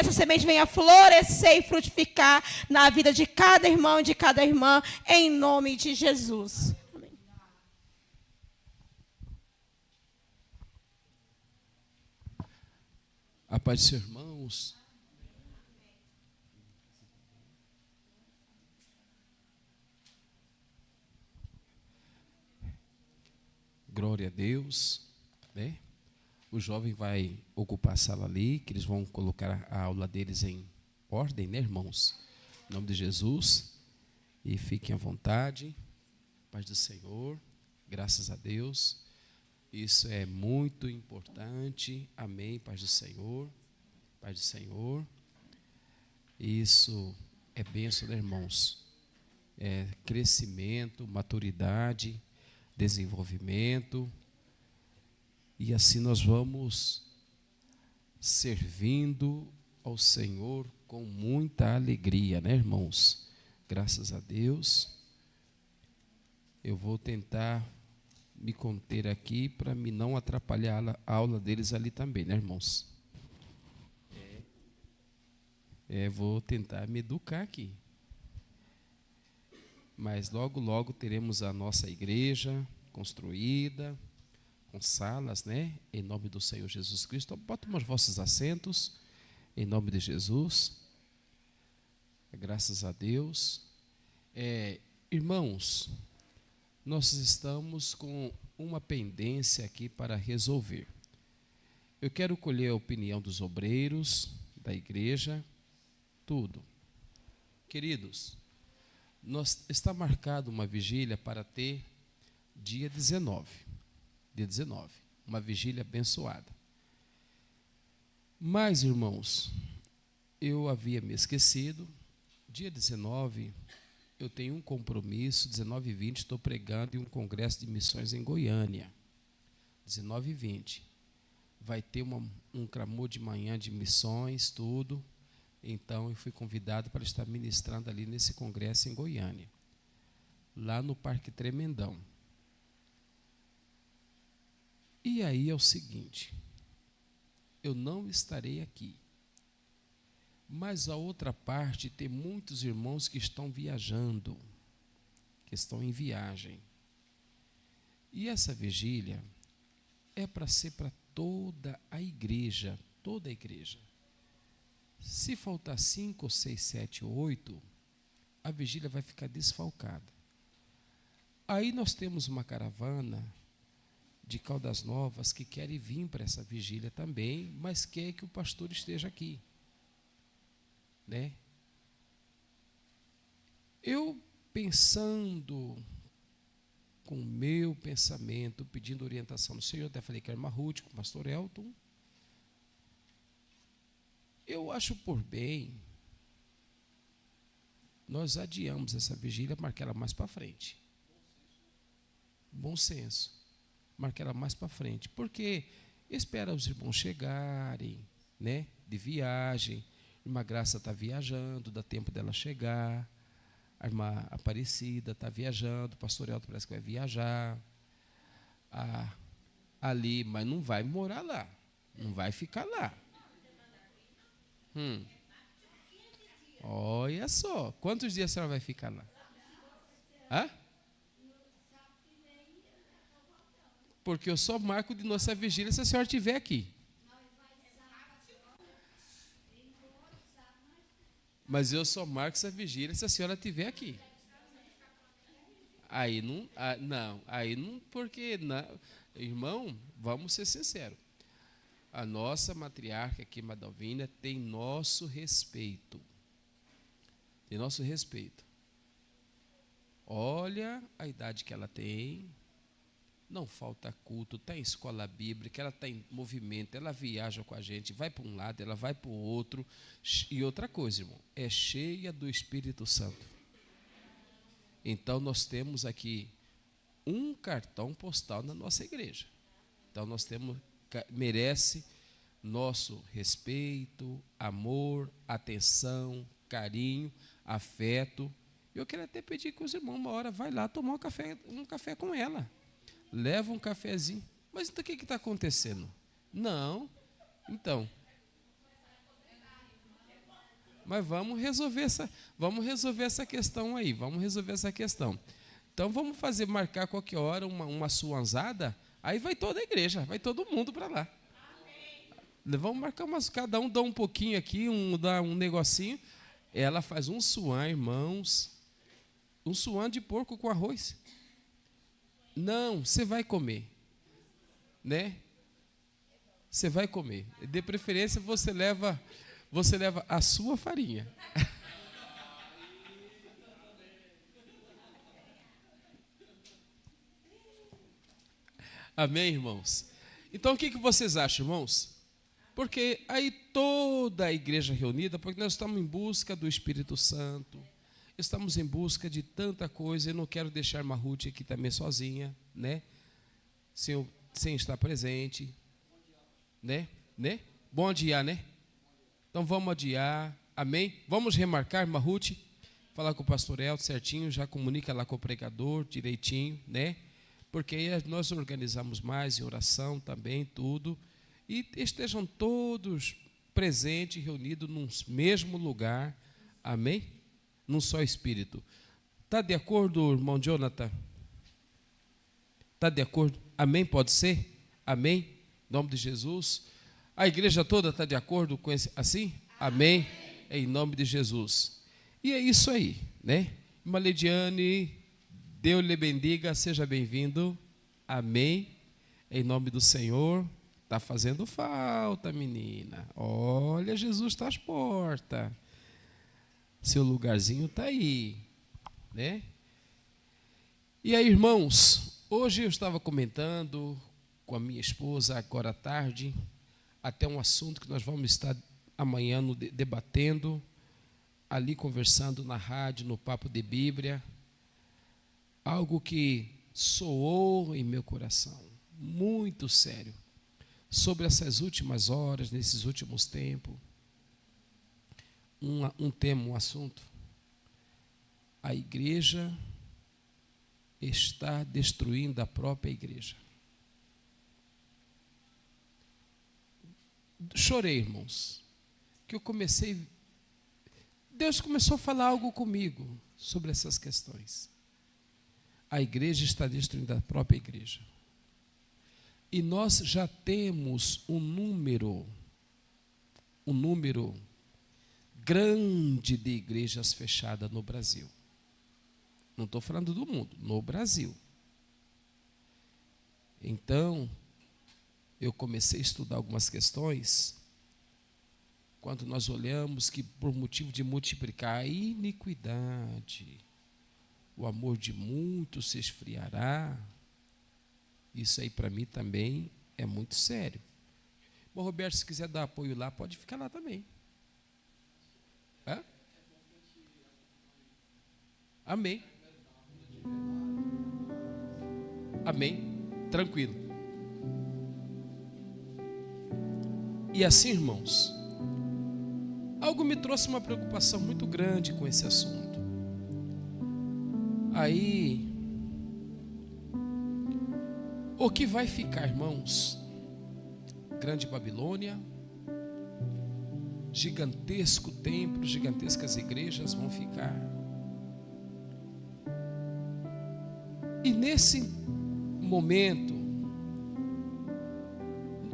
essa semente venha florescer e frutificar na vida de cada irmão e de cada irmã, em nome de Jesus. Amém. A paz do Senhor, irmãos. Glória a Deus, né? O jovem vai ocupar a sala ali, que eles vão colocar a aula deles em ordem, né, irmãos? Em nome de Jesus. E fiquem à vontade. Paz do Senhor. Graças a Deus. Isso é muito importante. Amém. Paz do Senhor. Paz do Senhor. Isso é bênção, né, irmãos? É crescimento, maturidade, desenvolvimento. E assim nós vamos servindo ao Senhor com muita alegria, né, irmãos? Graças a Deus. Eu vou tentar me conter aqui para me não atrapalhar a aula deles ali também, né, irmãos? Vou tentar me educar aqui. Mas logo, logo teremos a nossa igreja construída, com salas, né? Em nome do Senhor Jesus Cristo. Botem os vossos assentos, em nome de Jesus. Graças a Deus. Irmãos, nós estamos com uma pendência aqui para resolver. Eu quero colher a opinião dos obreiros, da igreja, tudo. Queridos, está marcado uma vigília para ter dia 19. Dia 19, uma vigília abençoada. Mas, irmãos, eu havia me esquecido. Dia 19, eu tenho um compromisso. 19 e 20, estou pregando em um congresso de missões em Goiânia. 19 e 20. Vai ter um clamor de manhã de missões, tudo. Então, eu fui convidado para estar ministrando ali nesse congresso em Goiânia, lá no Parque Tremendão. E aí é o seguinte, eu não estarei aqui, mas a outra parte tem muitos irmãos que estão viajando, que estão em viagem. E essa vigília é para ser para toda a igreja, toda a igreja. Se faltar 5, 6, 7, 8, a vigília vai ficar desfalcada. Aí nós temos uma caravana de Caldas Novas que querem vir para essa vigília também, mas quer que o pastor esteja aqui, né? Eu pensando com o meu pensamento, pedindo orientação do Senhor, até falei com a irmã Ruth, com o pastor Elton, eu acho por bem nós adiamos essa vigília, marcar ela mais para frente. Bom senso. Marcar ela mais para frente, porque espera os irmãos chegarem, né, de viagem. A irmã Graça está viajando, dá tempo dela chegar. A irmã Aparecida está viajando, o pastor Elton parece que vai viajar. Ali, mas não vai morar lá, não vai ficar lá. Olha só, quantos dias a senhora vai ficar lá? Hã? Porque eu só marco de nossa vigília se a senhora estiver aqui. Mas eu só marco essa vigília se a senhora estiver aqui. Aí não, aí não, porque, não, irmão, vamos ser sinceros. A nossa matriarca aqui, Madalvina, tem nosso respeito. Tem nosso respeito. Olha a idade que ela tem. Não falta culto, está em escola bíblica, ela está em movimento, ela viaja com a gente, vai para um lado, ela vai para o outro. E outra coisa, irmão, é cheia do Espírito Santo. Então, nós temos aqui um cartão postal na nossa igreja. Então, nós temos, merece nosso respeito, amor, atenção, carinho, afeto. Eu quero até pedir que os irmãos, uma hora, vai lá tomar um café com ela. Leva um cafezinho. Mas então o que está acontecendo? Não. Então. Mas vamos resolver essa questão aí. Vamos resolver essa questão. Então vamos marcar qualquer hora uma suanzada. Aí vai toda a igreja, vai todo mundo para lá. Vamos marcar cada um dá um pouquinho aqui, dá um negocinho. Ela faz um suan, irmãos. Um suan de porco com arroz. Não, você vai comer. Né? Você vai comer. De preferência você leva a sua farinha. Amém, irmãos? Então o que vocês acham, irmãos? Porque aí toda a igreja reunida, porque nós estamos em busca do Espírito Santo, estamos em busca de tanta coisa. Eu não quero deixar Ruth aqui também sozinha, né? Sem estar presente, né? Bom adiar, né? Então vamos adiar, amém? Vamos remarcar, Ruth, falar com o pastor Elton certinho, já comunica lá com o pregador direitinho, né? Porque aí nós organizamos mais em oração também, tudo, e estejam todos presentes, reunidos num mesmo lugar, amém? Num só Espírito. Está de acordo, irmão Jonathan? Está de acordo? Amém? Pode ser? Amém? Em nome de Jesus. A igreja toda está de acordo com assim? Amém? Em nome de Jesus. E é isso aí, né? Irmã Lidiane, Deus lhe bendiga, seja bem-vindo. Amém? Em nome do Senhor. Está fazendo falta, menina. Olha, Jesus está às portas. Seu lugarzinho está aí, né? E aí, irmãos, hoje eu estava comentando com a minha esposa, agora à tarde, até um assunto que nós vamos estar amanhã debatendo, ali conversando na rádio, no Papo de Bíblia, algo que soou em meu coração, muito sério, sobre essas últimas horas, nesses últimos tempos, um assunto. A igreja está destruindo a própria igreja. Chorei, irmãos, que Deus começou a falar algo comigo sobre essas questões. A igreja está destruindo a própria igreja. E nós já temos um número grande de igrejas fechadas no Brasil. Não estou falando do mundo, no Brasil. Então, eu comecei a estudar algumas questões, quando nós olhamos que por motivo de multiplicar a iniquidade, o amor de muitos se esfriará. Isso aí para mim também é muito sério. Bom, Roberto, se quiser dar apoio lá, pode ficar lá também. Hã? Amém. Amém. Tranquilo. E assim, irmãos, algo me trouxe uma preocupação muito grande com esse assunto. Aí, o que vai ficar, irmãos? Grande Babilônia, gigantesco templo, gigantescas igrejas vão ficar. E nesse momento,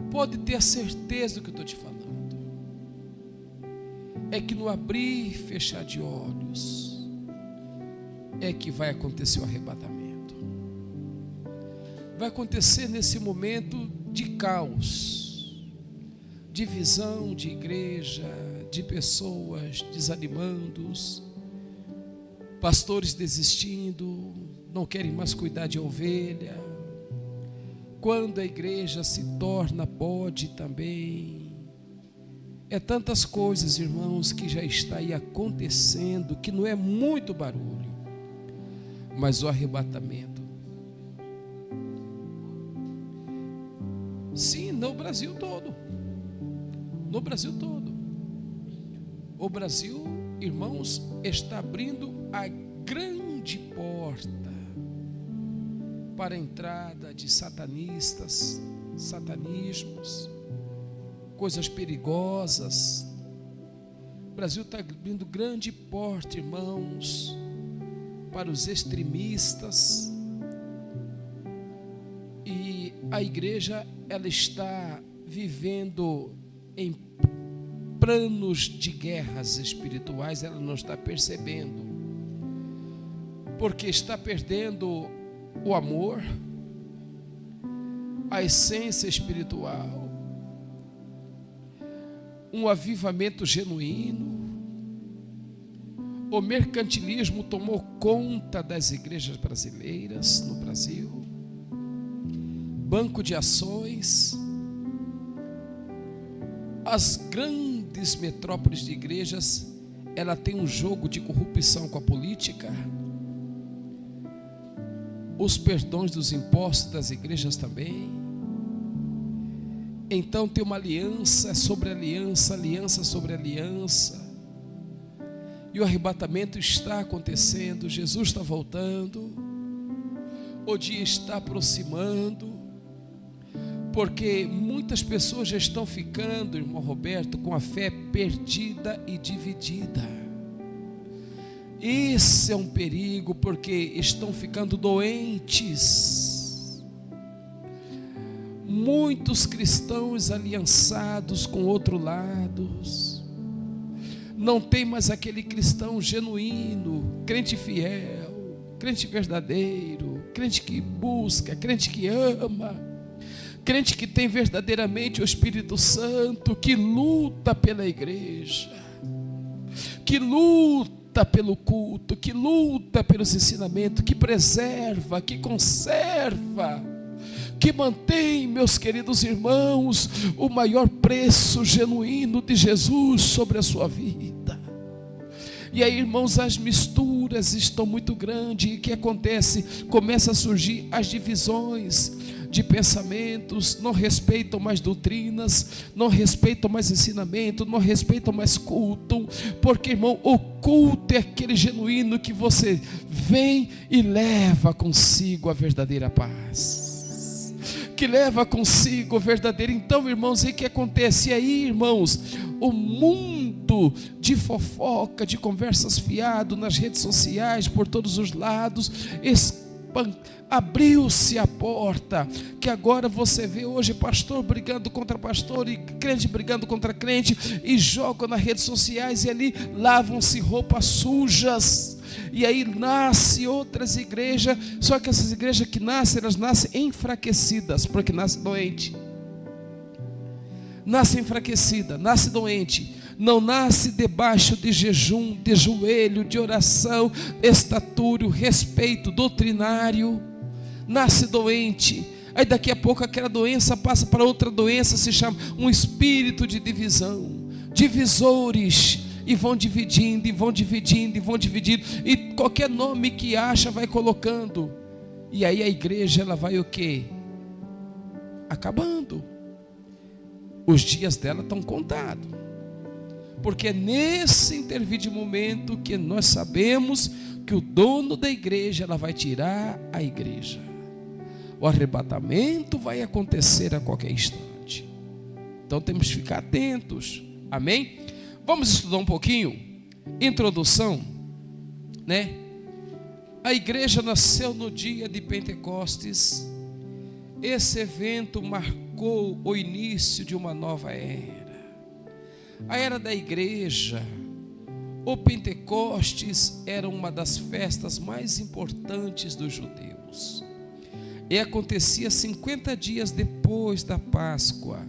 pode ter a certeza do que eu estou te falando. É que no abrir e fechar de olhos, é que vai acontecer o arrebatamento. Vai acontecer nesse momento de caos, divisão de igreja, de pessoas desanimando, pastores desistindo, não querem mais cuidar de ovelha. Quando a igreja se torna bode também. É tantas coisas, irmãos, que já está aí acontecendo, que não é muito barulho, mas o arrebatamento. Sim, no Brasil todo. No Brasil todo. O Brasil, irmãos, está abrindo a grande porta para a entrada de satanistas, satanismos, coisas perigosas, O Brasil está abrindo grande porta, irmãos, para os extremistas. E a igreja, ela está vivendo em planos de guerras espirituais, ela não está percebendo, porque está perdendo o amor, a essência espiritual, um avivamento genuíno. O mercantilismo tomou conta das igrejas brasileiras no Brasil. Banco de ações. As grandes metrópoles de igrejas, ela tem um jogo de corrupção com a política. Os perdões dos impostos das igrejas também. Então tem uma aliança sobre aliança, aliança sobre aliança. E o arrebatamento está acontecendo, Jesus está voltando, o dia está aproximando, porque muitas pessoas já estão ficando, irmão Roberto, com a fé perdida e dividida. Esse é um perigo, porque estão ficando doentes. Muitos cristãos aliançados com outro lado. Não tem mais aquele cristão genuíno, crente fiel, crente verdadeiro, crente que busca, crente que ama, crente que tem verdadeiramente o Espírito Santo, que luta pela igreja, que luta pelo culto, que luta pelos ensinamentos, que preserva, que conserva, que mantém, meus queridos irmãos, o maior preço genuíno de Jesus sobre a sua vida. E aí, irmãos, as misturas estão muito grandes. E o que acontece? Começa a surgir as divisões de pensamentos, não respeitam mais doutrinas, não respeitam mais ensinamento, não respeitam mais culto, porque, irmão, o culto é aquele genuíno que você vem e leva consigo a verdadeira paz, que leva consigo a verdadeira. Então, irmãos, e o que acontece? E aí, irmãos, o mundo de fofoca, de conversas fiado nas redes sociais, por todos os lados, abriu-se a porta, que agora você vê hoje pastor brigando contra pastor e crente brigando contra crente, e jogam nas redes sociais, e ali lavam-se roupas sujas, e aí nasce outras igrejas. Só que essas igrejas que nascem, elas nascem enfraquecidas, porque nasce doente, nasce enfraquecida, nasce doente, não nasce debaixo de jejum, de joelho, de oração, estatúrio, respeito doutrinário, nasce doente. Aí daqui a pouco aquela doença passa para outra doença, se chama um espírito de divisão, divisores, e vão dividindo, e vão dividindo, e vão dividindo, e qualquer nome que acha vai colocando, e aí a igreja, ela vai o quê? Acabando. Os dias dela estão contados, porque é nesse intervir de momento que nós sabemos que o dono da igreja, ela vai tirar a igreja. O arrebatamento vai acontecer a qualquer instante. Então temos que ficar atentos. Amém? Vamos estudar um pouquinho. Introdução, né? A igreja nasceu no dia de Pentecostes. Esse evento marcou o início de uma nova era. A era da igreja. O Pentecostes era uma das festas mais importantes dos judeus. E acontecia 50 dias depois da Páscoa.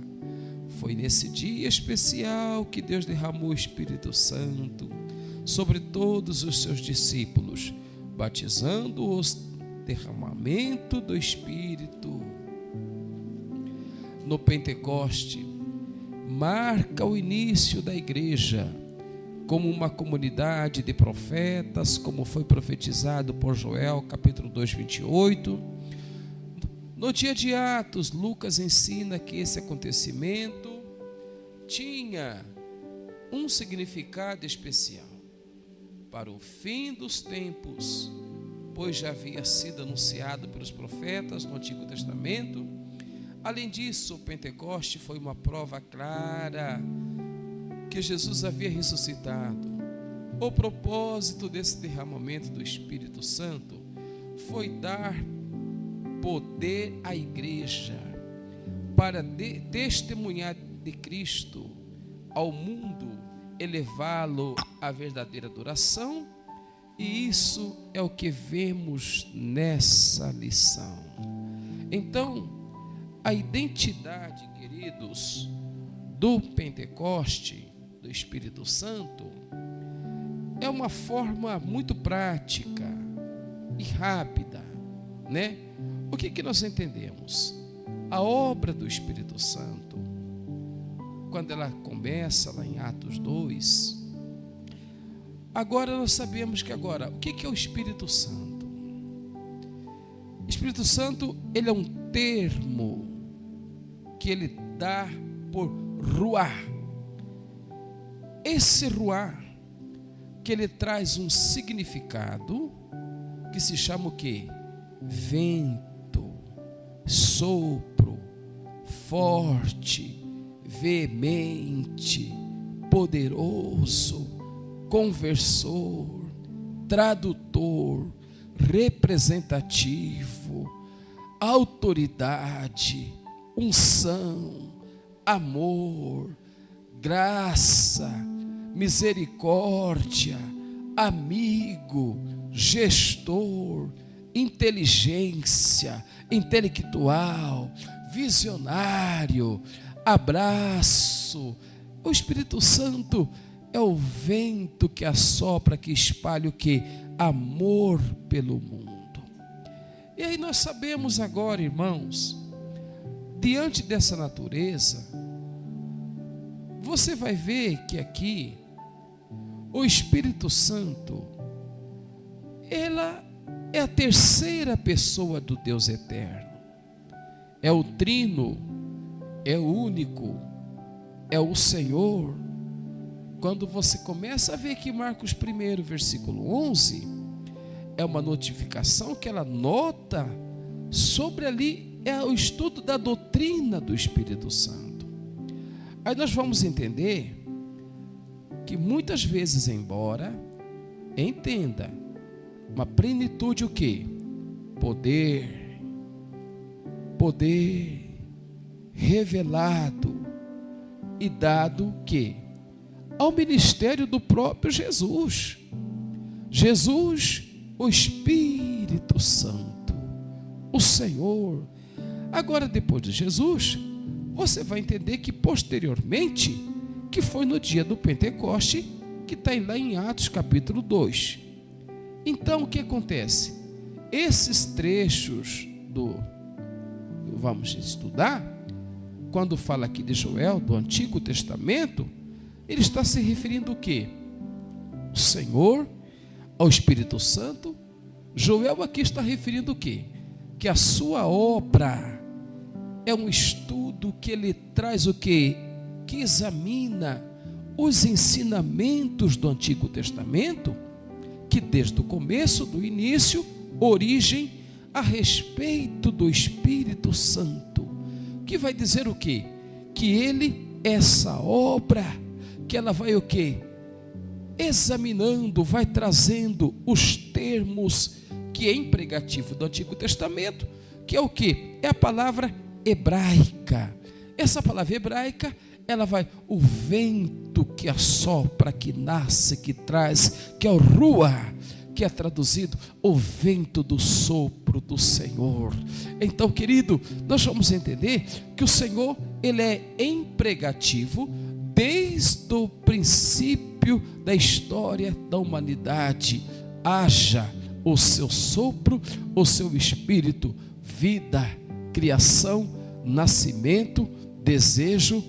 Foi nesse dia especial que Deus derramou o Espírito Santo sobre todos os seus discípulos, batizando-os, derramamento do Espírito. No Pentecoste, marca o início da igreja, como uma comunidade de profetas, como foi profetizado por Joel, capítulo 2, 28. No dia de Atos, Lucas ensina que esse acontecimento tinha um significado especial para o fim dos tempos, pois já havia sido anunciado pelos profetas no Antigo Testamento. Além disso, o Pentecoste foi uma prova clara que Jesus havia ressuscitado, o propósito desse derramamento do Espírito Santo foi dar poder à igreja para testemunhar de Cristo ao mundo, elevá-lo à verdadeira adoração. E isso é o que vemos nessa lição. Então, a identidade, queridos, do Pentecoste, do Espírito Santo, é uma forma muito prática e rápida, né? O que nós entendemos? A obra do Espírito Santo, quando ela começa lá em Atos 2, agora nós sabemos que agora, o que é o Espírito Santo? O Espírito Santo, ele é um termo que ele dá por ruar. Esse ruar, que ele traz um significado que se chama o quê? Vento, sopro, forte, veemente, poderoso, conversor, tradutor, representativo, autoridade, unção, amor, graça, misericórdia, amigo, gestor, inteligência, intelectual, visionário, abraço. O Espírito Santo é o vento que assopra, que espalha o quê? Amor pelo mundo. E aí nós sabemos agora, irmãos, diante dessa natureza, você vai ver que aqui o Espírito Santo, ela é a terceira pessoa do Deus eterno. É o trino, é o único, é o Senhor. Quando você começa a ver que Marcos 1, versículo 11, é uma notificação que ela nota sobre ali, é o estudo da doutrina do Espírito Santo. Aí nós vamos entender que muitas vezes, embora entenda uma plenitude, o quê? Poder revelado e dado o quê? Ao ministério do próprio Jesus. Jesus, o Espírito Santo, o Senhor. Agora, depois de Jesus, você vai entender que posteriormente, que foi no dia do Pentecoste, que está lá em Atos capítulo 2. Então, o que acontece? Esses trechos vamos estudar, quando fala aqui de Joel, do Antigo Testamento, ele está se referindo ao quê? O Senhor, ao Espírito Santo. Joel aqui está referindo o quê? Que a sua obra é um estudo que ele traz o quê? Que examina os ensinamentos do Antigo Testamento, que desde o começo, do início, origem a respeito do Espírito Santo, que vai dizer o quê? Que ele, essa obra, que ela vai o quê? Examinando, vai trazendo os termos que é empregativo do Antigo Testamento, que é o quê? É a palavra hebraica. Essa palavra hebraica, ela vai, o vento que assopra, que nasce, que traz, que é o ruah, que é traduzido o vento do sopro do Senhor. Então, querido, nós vamos entender que o Senhor, ele é empregativo desde o princípio da história da humanidade. Haja o seu sopro, o seu espírito, vida, criação, nascimento, desejo,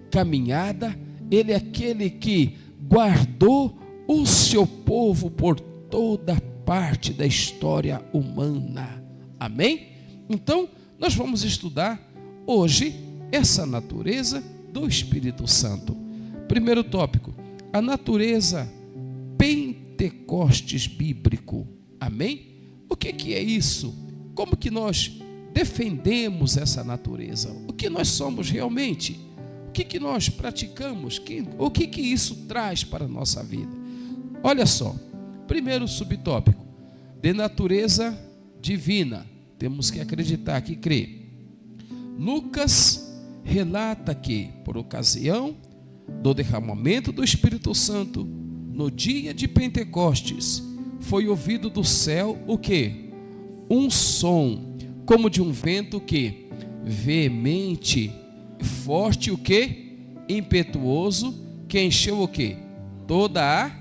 caminhada. Ele é aquele que guardou o seu povo por toda parte da história humana. Amém? Então, nós vamos estudar hoje essa natureza do Espírito Santo. Primeiro tópico, a natureza Pentecostes bíblico. Amém? O que é isso? Como que nós defendemos essa natureza? O que nós somos realmente? O que nós praticamos? O que isso traz para a nossa vida? Olha só, primeiro subtópico, de natureza divina. Temos que acreditar, que crer. Lucas relata que, por ocasião do derramamento do Espírito Santo, no dia de Pentecostes, foi ouvido do céu o quê? Um som, como de um vento que veemente, forte, o quê? Impetuoso, que encheu o quê? Toda a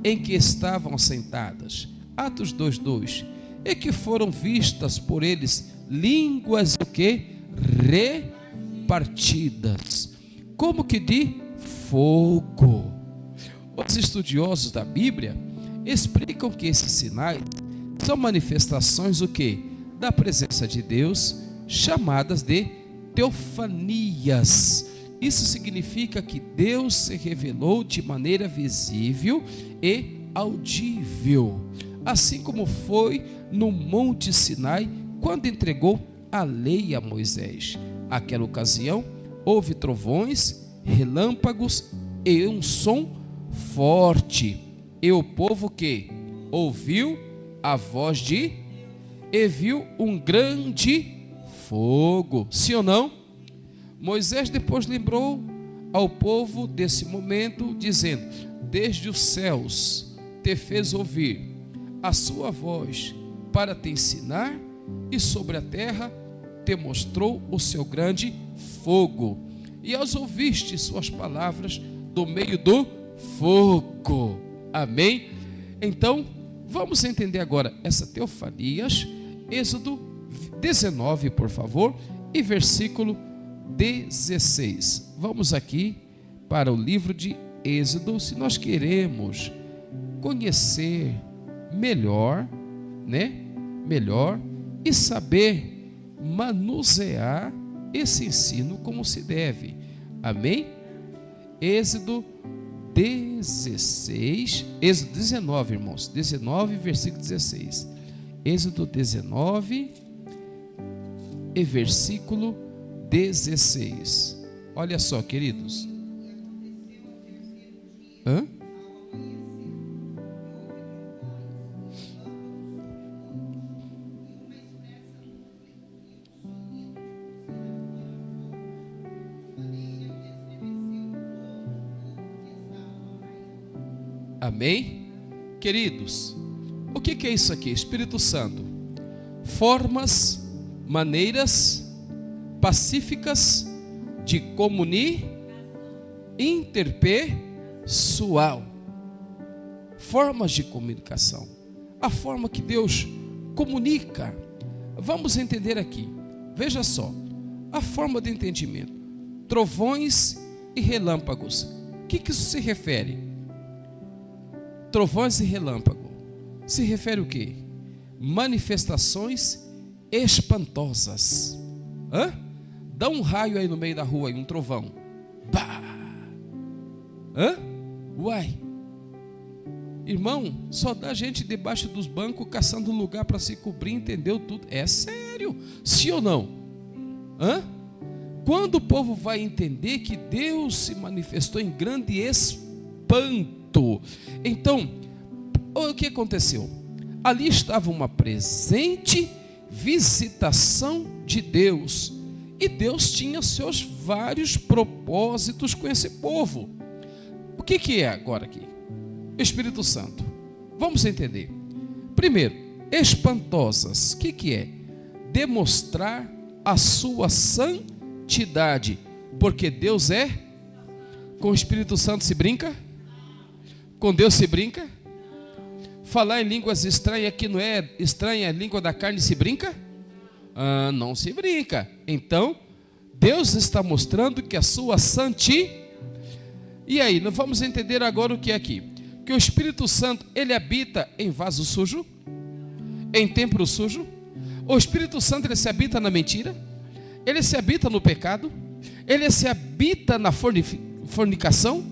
em que estavam assentadas. Atos 2:2. E que foram vistas por eles línguas o quê? Repartidas, como que de fogo. Os estudiosos da Bíblia explicam que esses sinais são manifestações o quê? Da presença de Deus, chamadas de teofanias. Isso significa que Deus se revelou de maneira visível e audível, assim como foi no Monte Sinai, quando entregou a lei a Moisés. Aquela ocasião, houve trovões, relâmpagos e um som forte. E o povo que ouviu a voz de e viu um grande fogo. Sim ou não? Moisés depois lembrou ao povo desse momento, dizendo: desde os céus te fez ouvir a sua voz para te ensinar, e sobre a terra te mostrou o seu grande fogo, e aos ouviste suas palavras do meio do fogo. Amém? Então, vamos entender agora essa teofanias. Êxodo 19, por favor, e versículo 16. Vamos aqui para o livro de Êxodo, se nós queremos conhecer melhor, melhor, e saber manusear esse ensino como se deve. Amém? Êxodo 16, Êxodo 19, irmãos, 19, versículo 16. Êxodo 19 e versículo 16. Olha só, queridos. Amém? Queridos, o que é isso aqui? Espírito Santo. Formas, maneiras pacíficas de interpessoal. Formas de comunicação. A forma que Deus comunica. Vamos entender aqui. Veja só. A forma de entendimento. Trovões e relâmpagos. O que isso se refere? Trovões e relâmpago. Se refere o quê? Manifestações espantosas. Dá um raio aí no meio da rua, aí, um trovão. Bah! Uai! Irmão, só dá gente debaixo dos bancos caçando um lugar para se cobrir, entendeu tudo? É sério? Sim ou não? Quando o povo vai entender que Deus se manifestou em grande espanto? Então, o que aconteceu? Ali estava uma presente visitação de Deus, e Deus tinha seus vários propósitos com esse povo. O que é agora aqui? Espírito Santo. Vamos entender. Primeiro, espantosas. O que é? Demonstrar a sua santidade, porque Deus é. Com o Espírito Santo se brinca? Com Deus se brinca? Falar em línguas estranhas que não é estranha, a língua da carne se brinca? Não se brinca. Então, Deus está mostrando que a sua santidade. E aí, nós vamos entender agora o que é aqui. Que o Espírito Santo, ele habita em vaso sujo? Em templo sujo? O Espírito Santo, ele se habita na mentira? Ele se habita no pecado? Ele se habita na fornicação?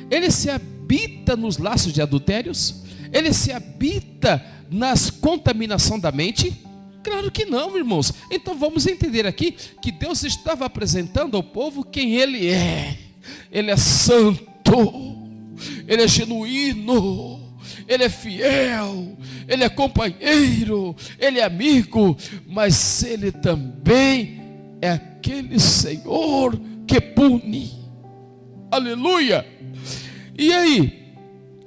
Ele se habita nos laços de adultérios? Ele se habita nas contaminação da mente? Claro que não, irmãos. Então vamos entender aqui que Deus estava apresentando ao povo quem Ele é. Ele é santo, Ele é genuíno, Ele é fiel, Ele é companheiro, Ele é amigo, mas Ele também é aquele Senhor que pune. Aleluia! E aí,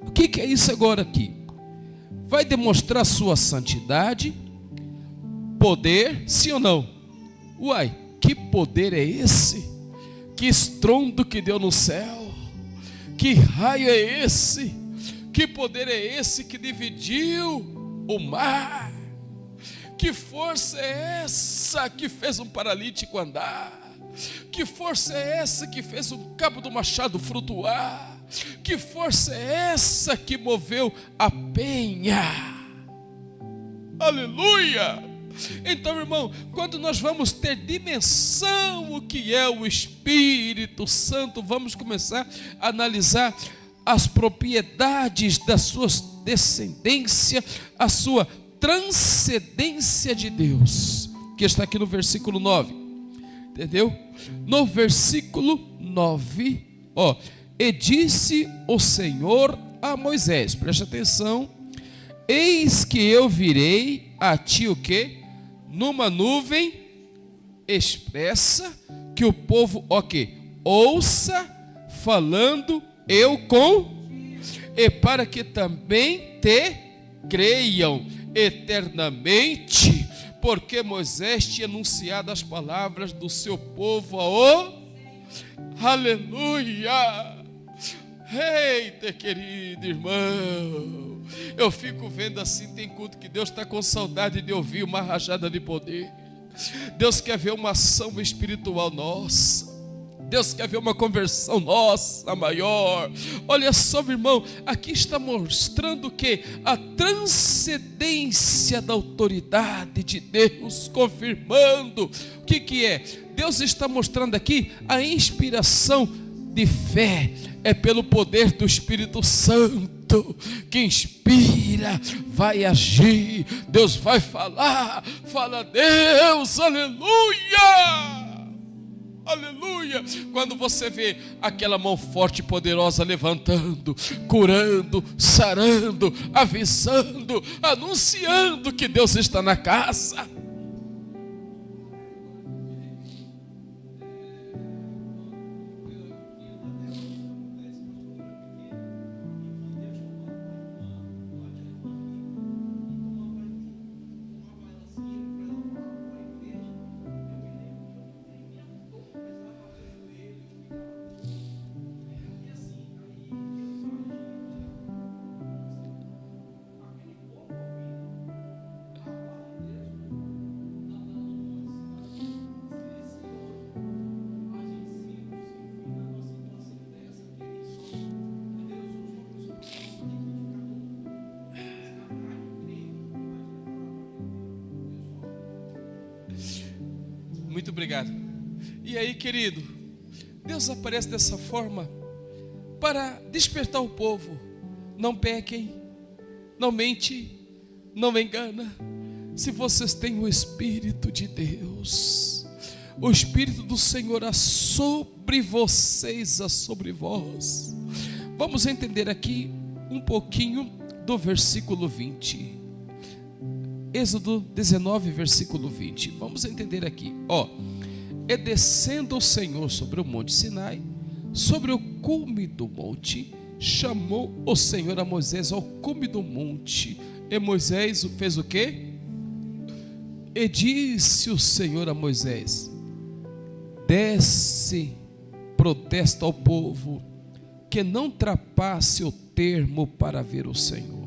o que é isso agora aqui? Vai demonstrar sua santidade, poder, sim ou não? Uai, que poder é esse? Que estrondo que deu no céu? Que raio é esse? Que poder é esse que dividiu o mar? Que força é essa que fez um paralítico andar? Que força é essa que fez um cabo do machado flutuar? Que força é essa que moveu a penha? Aleluia! Então, irmão, quando nós vamos ter dimensão o que é o Espírito Santo, vamos começar a analisar as propriedades da sua descendência, a sua transcendência de Deus, que está aqui no versículo 9, entendeu? No versículo 9, ó, e disse o Senhor a Moisés, preste atenção, eis que eu virei a ti o quê? Numa nuvem expressa, que o povo, ouça, falando eu com, e para que também te creiam eternamente, porque Moisés tinha anunciado as palavras do seu povo aleluia. Eita, querido irmão, eu fico vendo assim, tem culto que Deus está com saudade de ouvir uma rajada de poder. Deus quer ver uma ação espiritual nossa. Deus quer ver uma conversão nossa maior. Olha só, meu irmão, aqui está mostrando que a transcendência da autoridade de Deus, confirmando o que é. Deus está mostrando aqui a inspiração de fé, é pelo poder do Espírito Santo que inspira, vai agir, Deus vai falar, fala Deus, aleluia! Aleluia! Quando você vê aquela mão forte e poderosa levantando, curando, sarando, avisando, anunciando que Deus está na casa. Muito obrigado. E aí, querido, Deus aparece dessa forma para despertar o povo. Não pequem, não mente, não engana. Se vocês têm o Espírito de Deus, o Espírito do Senhor há sobre vocês, há sobre vós. Vamos entender aqui um pouquinho do versículo 20. Êxodo 19, versículo 20. Vamos entender aqui. E descendo o Senhor sobre o monte Sinai, sobre o cume do monte, chamou o Senhor a Moisés ao cume do monte. E Moisés fez o quê? E disse o Senhor a Moisés: desce, protesta ao povo, que não ultrapasse o termo para ver o Senhor,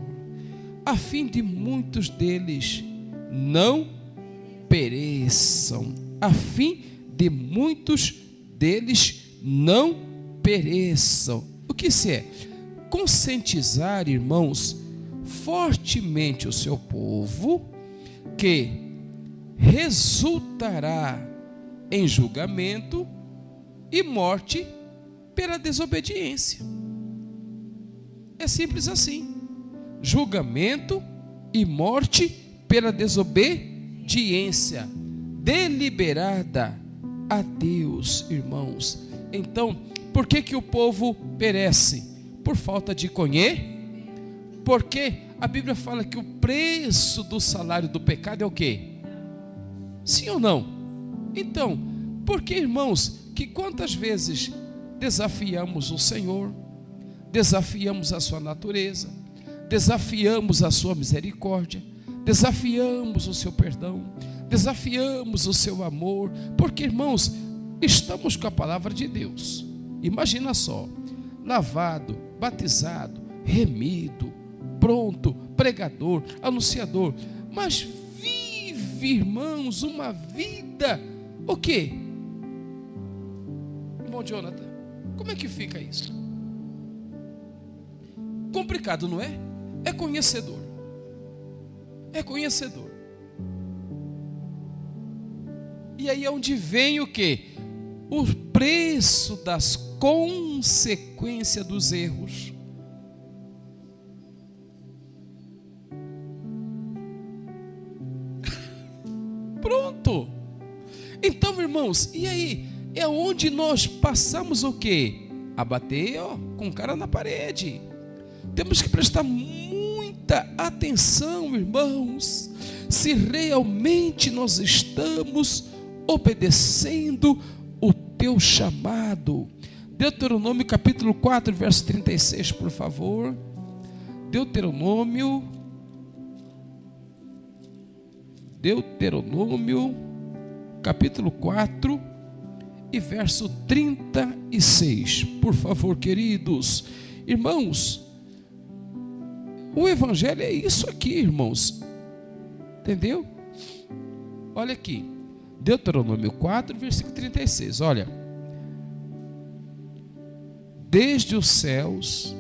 a fim de muitos deles não pereçam, a fim de muitos deles não pereçam. O que isso é? Conscientizar, irmãos, fortemente o seu povo, que resultará em julgamento e morte pela desobediência. É simples assim. Julgamento e morte pela desobediência. obediência deliberada a Deus, irmãos. Então, por que o povo perece? Por falta de conhecer. Porque a Bíblia fala que o preço do salário do pecado é o quê? Sim ou não? Então, por que, irmãos, que quantas vezes desafiamos o Senhor, desafiamos a sua natureza, desafiamos a sua misericórdia, desafiamos o seu perdão, desafiamos o seu amor, porque, irmãos, estamos com a palavra de Deus. Imagina só, lavado, batizado, remido, pronto, pregador, anunciador, mas vive, irmãos, uma vida, o quê? Irmão Jonathan, como é que fica isso? Complicado, não é? É conhecedor. É conhecedor. E aí é onde vem o quê? O preço das consequências dos erros. Pronto. Então, irmãos, e aí? É onde nós passamos o quê? A bater, com o cara na parede. Temos que prestar muita atenção, irmãos, se realmente nós estamos obedecendo o teu chamado. Deuteronômio capítulo 4, verso 36, por favor. Deuteronômio capítulo 4 e verso 36, por favor, queridos irmãos. O evangelho é isso aqui, irmãos, entendeu? Olha aqui, Deuteronômio 4, versículo 36, olha: desde os céus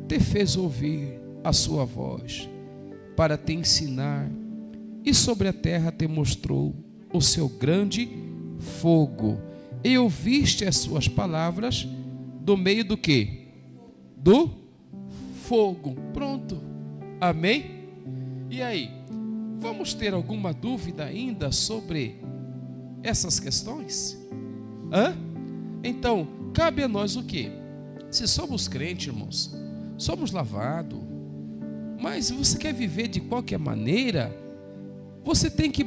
te fez ouvir a sua voz, para te ensinar, e sobre a terra te mostrou o seu grande fogo, e ouviste as suas palavras do meio do quê? Do fogo. Pronto. Amém? E aí, vamos ter alguma dúvida ainda sobre essas questões? Então, cabe a nós o quê? Se somos crentes, irmãos, somos lavados, mas você quer viver de qualquer maneira, você tem que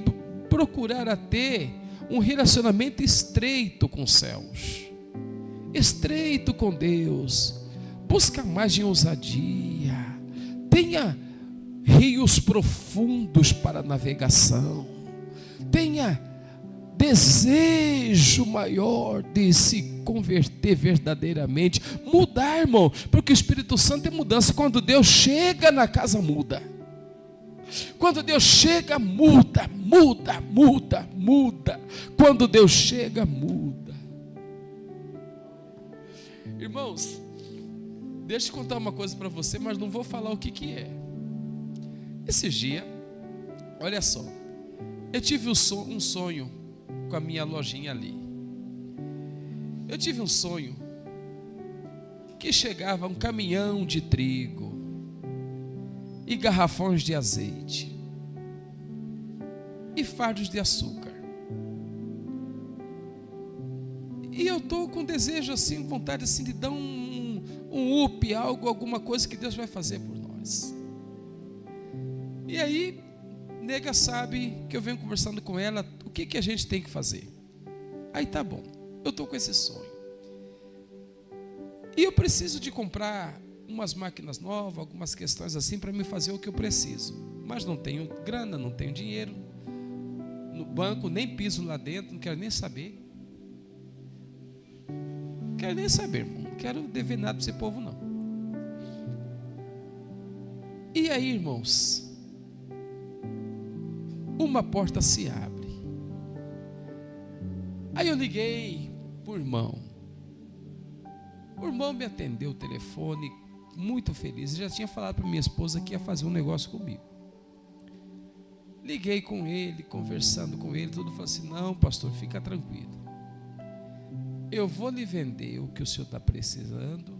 procurar a ter um relacionamento estreito com os céus, estreito com Deus. Busca mais de ousadia, tenha rios profundos para navegação, tenha desejo maior de se converter verdadeiramente, mudar, irmão, porque o Espírito Santo é mudança. Quando Deus chega na casa, muda. Quando Deus chega, muda. Quando Deus chega, muda. Irmãos, deixa eu contar uma coisa para você, mas não vou falar o que é. Esse dia, olha só, eu tive um sonho com a minha lojinha ali. Eu tive um sonho que chegava um caminhão de trigo e garrafões de azeite e fardos de açúcar. E eu estou com desejo assim, vontade assim de dar um up, alguma coisa que Deus vai fazer por nós. E aí, nega sabe que eu venho conversando com ela, o que a gente tem que fazer. Aí tá bom, eu estou com esse sonho. E eu preciso de comprar umas máquinas novas, algumas questões assim para me fazer o que eu preciso. Mas não tenho grana, não tenho dinheiro. No banco, nem piso lá dentro, não quero nem saber. Não quero nem saber, irmão. Não quero dever nada para esse povo, não. E aí, irmãos, uma porta se abre. Aí eu liguei para o irmão. O irmão me atendeu o telefone, muito feliz. Eu já tinha falado para minha esposa que ia fazer um negócio comigo. Liguei com ele, conversando com ele, tudo. Falei assim: não, pastor, fica tranquilo. Eu vou lhe vender o que o senhor está precisando,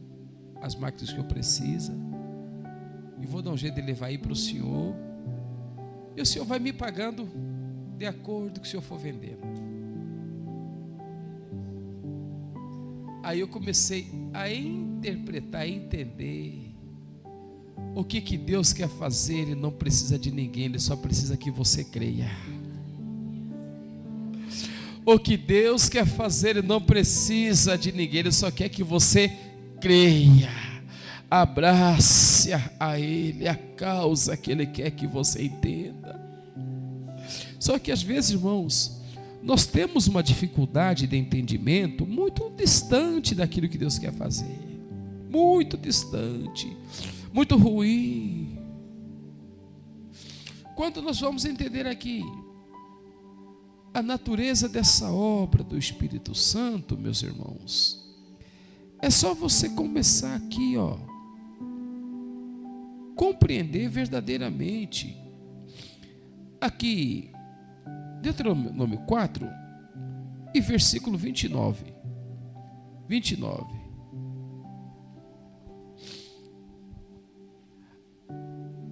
as máquinas que eu preciso, e vou dar um jeito de levar aí para o senhor. E o senhor vai me pagando de acordo com o que o senhor for vendendo. Aí eu comecei a interpretar, a entender o que Deus quer fazer. Ele não precisa de ninguém, Ele só precisa que você creia. O que Deus quer fazer, Ele não precisa de ninguém, Ele só quer que você creia. Abrace a Ele, a causa que Ele quer que você entenda. Só que às vezes, irmãos, nós temos uma dificuldade de entendimento muito distante daquilo que Deus quer fazer. Muito distante, muito ruim. Quando nós vamos entender aqui a natureza dessa obra do Espírito Santo, meus irmãos, é só você começar aqui, compreender verdadeiramente. Aqui, Deuteronômio 4 e versículo 29.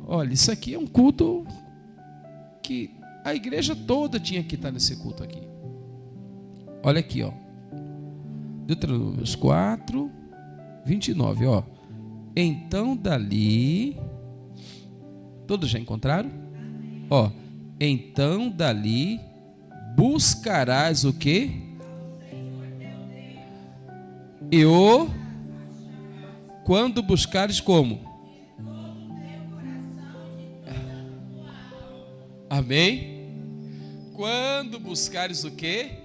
Olha, isso aqui é um culto que a igreja toda tinha que estar nesse culto aqui. Olha aqui, Deuteronômio 4, 29, Então dali, todos já encontraram? Então dali buscarás o quê? Quando buscares como? Amém? Quando buscares o quê?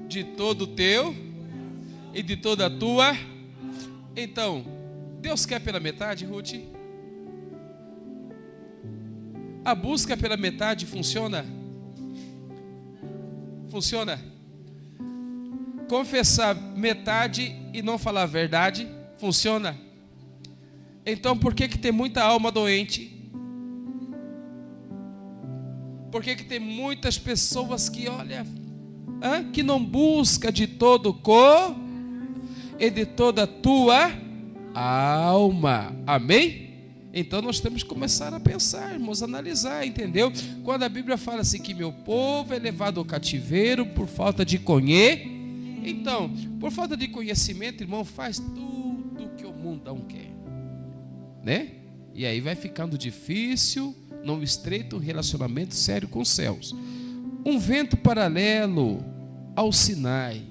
De todo o teu e de toda a tua. Então, Deus quer pela metade, Ruth? A busca pela metade funciona? Funciona? Confessar metade e não falar a verdade, funciona? Então por que tem muita alma doente? Por que tem muitas pessoas que, que não busca de todo o e de toda a tua alma? Amém? Então nós temos que começar a pensar, irmãos, analisar, entendeu? Quando a Bíblia fala assim que meu povo é levado ao cativeiro por falta de conhecimento. Então, por falta de conhecimento, irmão, faz tudo que o mundão quer, né? E aí vai ficando difícil, não estreita um relacionamento sério com os céus. Um vento paralelo ao Sinai.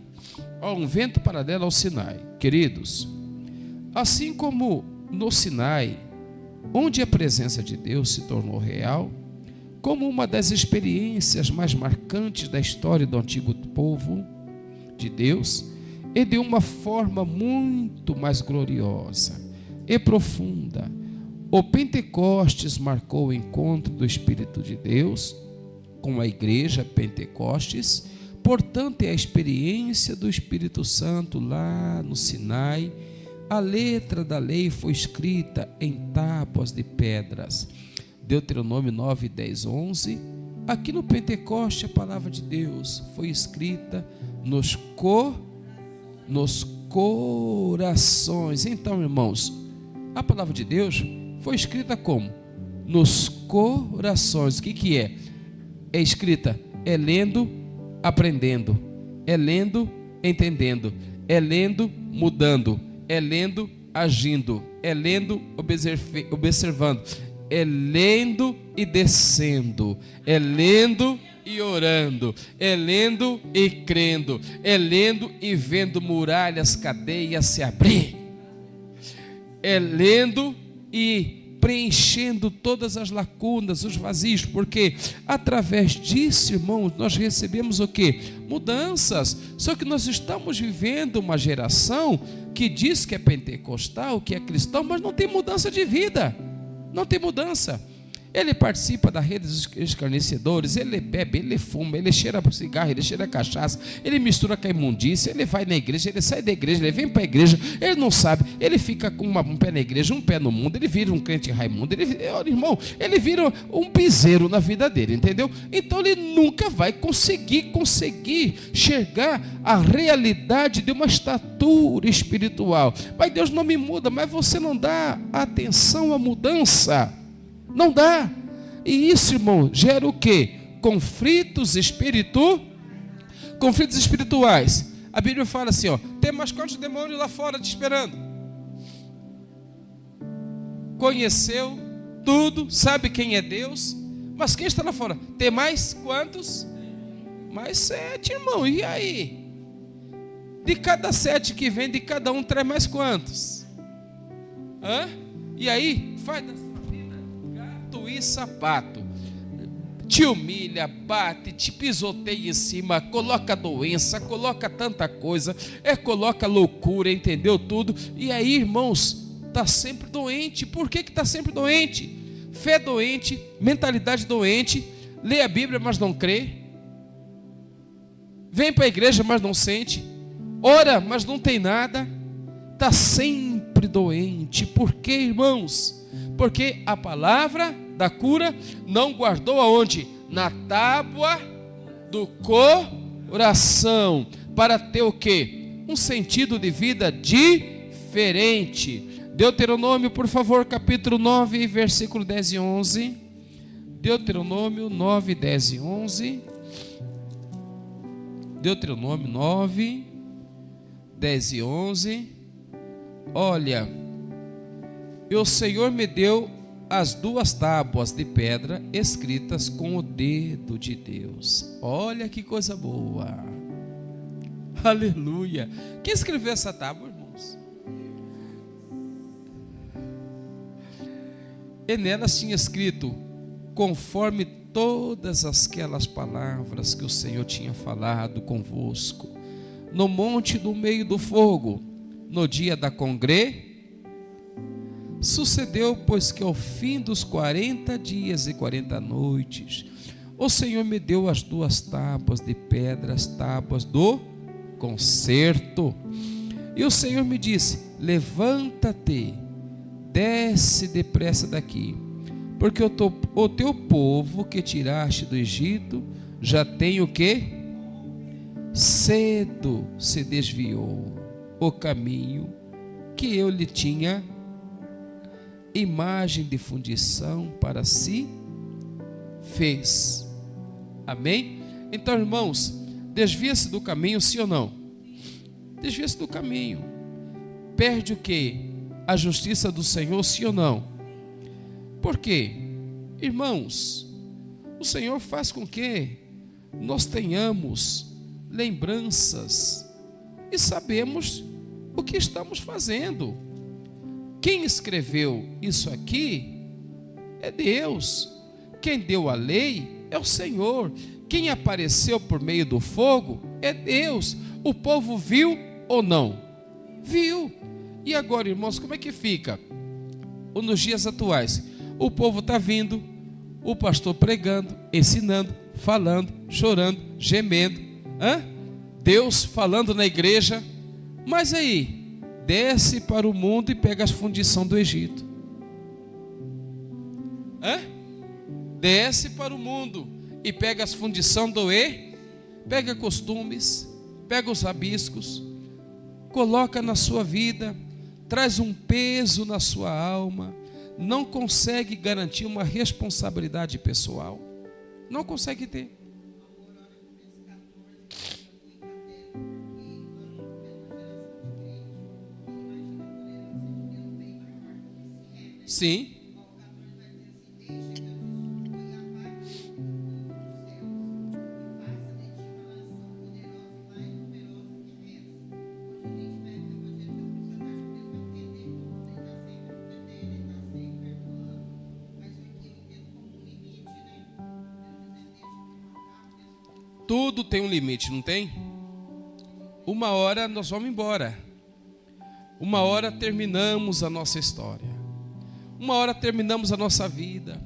Um vento paralelo ao Sinai, queridos. Assim como no Sinai, onde a presença de Deus se tornou real, como uma das experiências mais marcantes da história do antigo povo de Deus, e de uma forma muito mais gloriosa e profunda, o Pentecostes marcou o encontro do Espírito de Deus com a igreja Pentecostes. Portanto, é a experiência do Espírito Santo lá no Sinai. A letra da lei foi escrita em tábuas de pedras. Deuteronômio 9, 10, 11. Aqui no Pentecoste, a palavra de Deus foi escrita nos corações. Então, irmãos, a palavra de Deus foi escrita como? Nos corações. O que é? É escrita, é lendo, aprendendo, é lendo, entendendo, é lendo, mudando, é lendo, agindo, é lendo, observando, é lendo e descendo, é lendo e orando, é lendo e crendo, é lendo e vendo muralhas, cadeias se abrir, é lendo e preenchendo todas as lacunas, os vazios, porque através disso, irmãos, nós recebemos o quê? Mudanças. Só que nós estamos vivendo uma geração que diz que é pentecostal, que é cristão, mas não tem mudança de vida, não tem mudança. Ele participa da rede dos escarnecedores, ele bebe, ele fuma, ele cheira cigarro, ele cheira cachaça, ele mistura com a imundícia, ele vai na igreja, ele sai da igreja, ele vem para a igreja, ele não sabe, ele fica com um pé na igreja, um pé no mundo, ele vira um crente Raimundo, irmão, ele vira um piseiro na vida dele, entendeu? Então ele nunca vai conseguir chegar à realidade de uma estatura espiritual. Mas Deus não me muda, mas você não dá atenção à mudança. Não dá. E isso, irmão, gera o quê? conflitos espirituais. A Bíblia fala assim, ó, tem mais quantos demônios lá fora te esperando? Conheceu tudo, sabe quem é Deus, mas quem está lá fora? Tem mais quantos? Mais 7, irmão, e aí? De cada 7 que vem, de cada um traz mais quantos? E aí, faz da sua vida gato e sapato. Te humilha, bate, te pisoteia em cima, coloca doença, coloca tanta coisa, coloca loucura, entendeu tudo? E aí, irmãos, está sempre doente. Por que está sempre doente? Fé doente, mentalidade doente, lê a Bíblia, mas não crê, vem para a igreja, mas não sente, ora, mas não tem nada, está sempre doente. Por quê, irmãos? Porque a palavra da cura não guardou aonde? Na tábua do coração, para ter o quê? Um sentido de vida diferente. Deuteronômio, por favor, capítulo 9, versículo 10 e 11. Deuteronômio 9, 10 e 11. Deuteronômio 9, 10 e 11. Olha, e o Senhor me deu as 2 tábuas de pedra escritas com o dedo de Deus. Olha que coisa boa. Aleluia. Quem escreveu essa tábua, irmãos? E nelas tinha escrito, conforme todas aquelas palavras que o Senhor tinha falado convosco, no monte do meio do fogo, no dia da congregação. Sucedeu, pois, que ao fim dos 40 dias e 40 noites, o Senhor me deu as 2 tábuas de pedra, as tábuas do concerto. E o Senhor me disse, levanta-te, desce depressa daqui, porque o teu povo que tiraste do Egito já tem o quê? Cedo se desviou o caminho que eu lhe tinha imagem de fundição para si fez. Amém? Então, irmãos, desvia-se do caminho, sim ou não? Desvia-se do caminho. Perde o quê? A justiça do Senhor, sim ou não? Por quê? Irmãos, o Senhor faz com que nós tenhamos lembranças e sabemos o que estamos fazendo. Quem escreveu isso aqui é Deus. Quem deu a lei é o Senhor. Quem apareceu por meio do fogo é Deus. O povo viu ou não? Viu. E agora, irmãos, como é que fica? Ou nos dias atuais, o povo está vindo, o pastor pregando, ensinando, falando, chorando, gemendo, Deus falando na igreja, mas aí desce para o mundo e pega as fundição do Egito. Desce para o mundo e pega as fundição do pega costumes, pega os rabiscos, coloca na sua vida, traz um peso na sua alma, não consegue garantir uma responsabilidade pessoal, não consegue ter. Sim. Tudo tem um limite, não tem? Uma hora nós vamos embora. Uma hora terminamos a nossa história. Uma hora terminamos a nossa vida.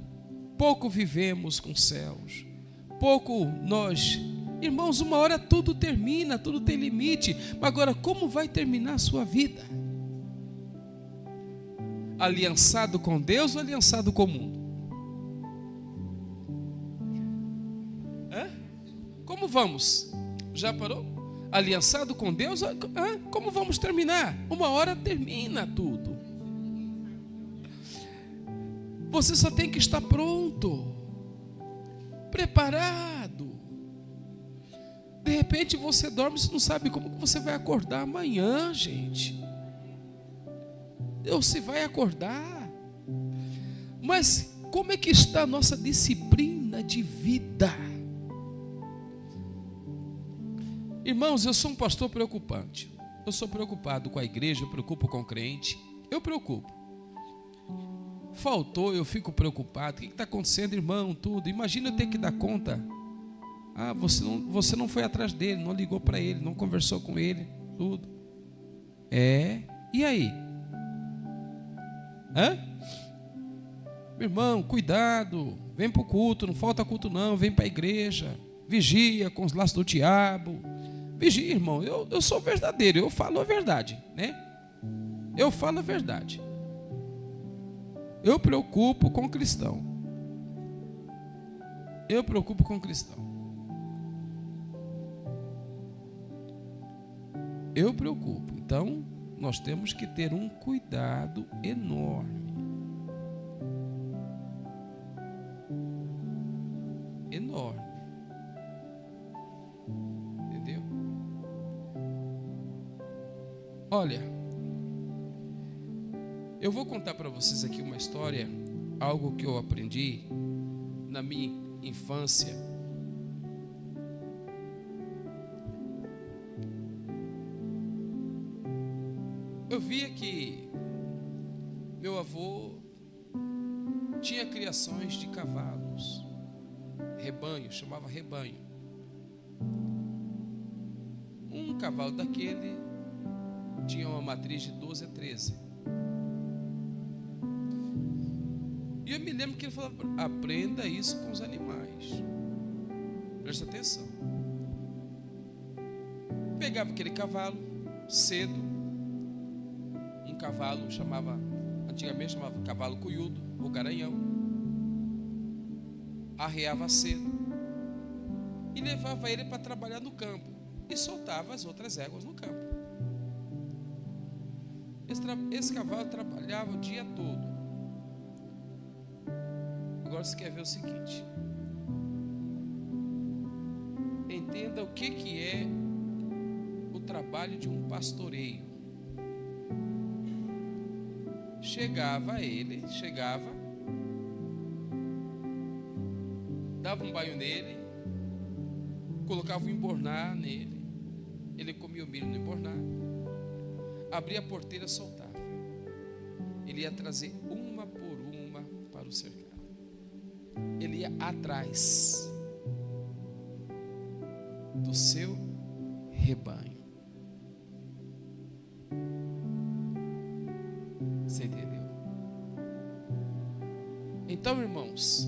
Pouco vivemos com céus. Pouco nós... Irmãos, uma hora tudo termina, tudo tem limite. Mas agora, como vai terminar a sua vida? Aliançado com Deus ou aliançado com o mundo? Como vamos? Já parou? Aliançado com Deus? Como vamos terminar? Uma hora termina tudo. Você só tem que estar pronto. preparado. De repente você dorme e não sabe como que você vai acordar amanhã, gente. Ou se vai acordar. Mas como é que está a nossa disciplina de vida? Irmãos, eu sou um pastor preocupante. Eu sou preocupado com a igreja, eu preocupo com o crente. Eu preocupo. Faltou, eu fico preocupado. O que está acontecendo, irmão? Tudo. Imagina eu ter que dar conta. Ah, você não foi atrás dele, não ligou para ele, não conversou com ele, tudo. E aí? Meu irmão, cuidado. Vem para o culto, não falta culto não. Vem para a igreja. Vigia com os laços do diabo. Vigia, irmão. Eu sou verdadeiro, eu falo a verdade, né? Eu falo a verdade. Eu preocupo com o cristão. Eu preocupo com o cristão. Eu preocupo. Então, nós temos que ter um cuidado enorme. Enorme. Entendeu? Olha, eu vou contar para vocês aqui uma história, algo que eu aprendi na minha infância. Eu via que meu avô tinha criações de cavalos, rebanho, chamava rebanho. Um cavalo daquele tinha uma matriz de 12 a 13. E eu me lembro que ele falava: aprenda isso com os animais. Presta atenção. Pegava aquele cavalo cedo. Um cavalo antigamente chamava cavalo cuiudo ou garanhão. Arreava cedo e levava ele para trabalhar no campo e soltava as outras éguas no campo. Esse cavalo trabalhava o dia todo. Agora você quer ver o seguinte: entenda o que é o trabalho de um pastoreio. Chegava, dava um banho nele, colocava um embornar nele, ele comia o milho no embornar, abria a porteira, soltava. Ele ia trazer uma por uma para o cercado. Ele ia atrás do seu rebanho. Você entendeu? Então, irmãos,